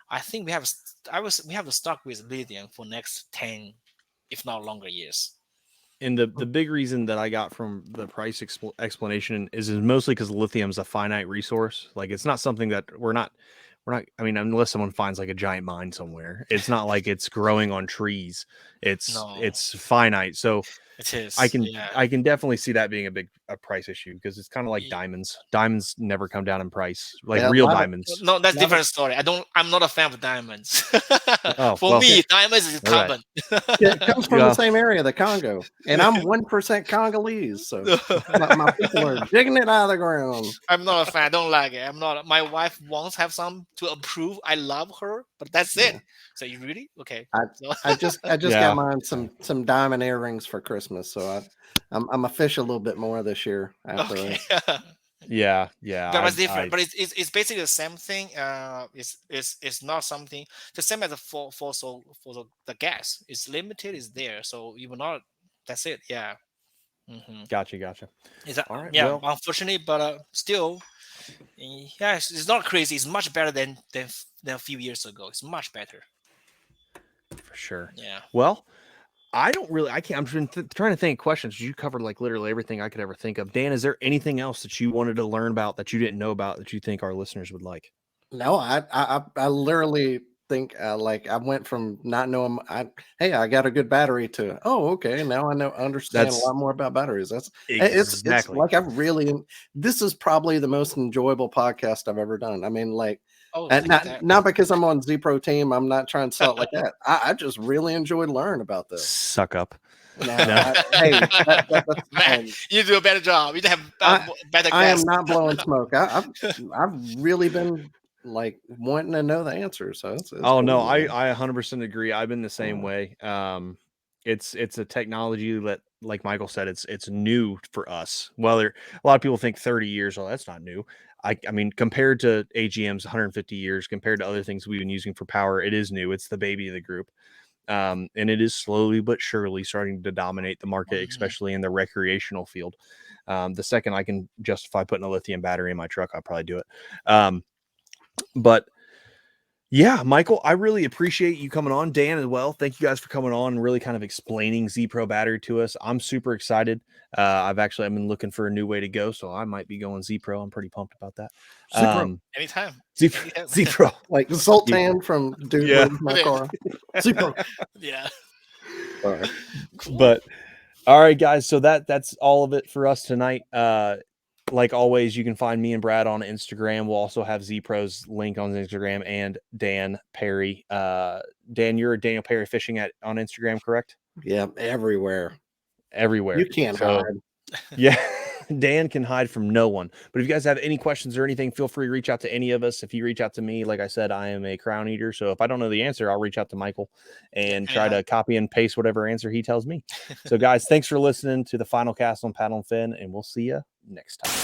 I think we have to stuck with lithium for next 10, if not longer, years. And the big reason that I got from the price explanation is mostly because lithium is a finite resource. Like it's not something that we're not. I mean, unless someone finds like a giant mine somewhere, it's not like it's growing on trees. It's finite. So it is. I can definitely see that being a price issue because it's kind of like diamonds. Diamonds never come down in price, like real diamonds. No, that's a different story. I'm not a fan of diamonds. For me, diamonds is carbon. It comes from the same area, the Congo, and I'm 1% Congolese, so my people are digging it out of the ground. I'm not a fan. I don't like it. I'm not. My wife wants to have some to approve. I love her, but that's it. So you really okay? I just got mine some diamond earrings for Christmas, so I'm a fish a little bit more this year after that. Yeah. That was different, but it's basically the same thing. It's not something the same as for the gas. It's limited. It's there, so you will not. That's it. Yeah. Gotcha. Is that All right? yeah? Well, Unfortunately, but still, yeah, it's not crazy. It's much better than a few years ago. It's much better. for sure. Yeah. Well, I can't. I'm trying to think of questions. You covered like literally everything I could ever think of. Dan, is there anything else that you wanted to learn about that you didn't know about that you think our listeners would like? No, I literally think like I went from not knowing hey, I got a good battery to okay, now I understand a lot more about batteries. That's it's like this is probably the most enjoyable podcast I've ever done. I mean, like not because I'm on ZPro team. I'm not trying to sell it like that. I just really enjoyed learning about this. Suck up. Hey, man, you do a better job. You have better. I am not blowing smoke. I've really been like wanting to know the answer. So it's no, I 100% agree. I've been the same way. It's a technology that, like Michael said, it's new for us. Well, a lot of people think 30 years. Well, that's not new. I mean, compared to AGM's 150 years, compared to other things we've been using for power, it is new. It's the baby of the group. And it is slowly but surely starting to dominate the market, especially in the recreational field. The second I can justify putting a lithium battery in my truck, I'll probably do it. But yeah, Michael, I really appreciate you coming on. Dan as well. Thank you guys for coming on and really kind of explaining ZPro battery to us. I'm super excited. I've been looking for a new way to go, so I might be going ZPro. I'm pretty pumped about that. Anytime. ZPro. Like the Sultan from Dude Move My Car. ZPro. Yeah. All right. Cool. But all right, guys. So that's all of it for us tonight. Like always, you can find me and Brad on Instagram. We'll also have ZPro's link on Instagram and Dan Perry. Dan, you're Daniel Perry Fishing on Instagram, correct? Yeah, everywhere. You can't hide. Yeah, Dan can hide from no one. But if you guys have any questions or anything, feel free to reach out to any of us. If you reach out to me, like I said, I am a crown eater. So if I don't know the answer, I'll reach out to Michael and try to copy and paste whatever answer he tells me. So guys, thanks for listening to the final cast on Paddle and Fin, and we'll see you next time.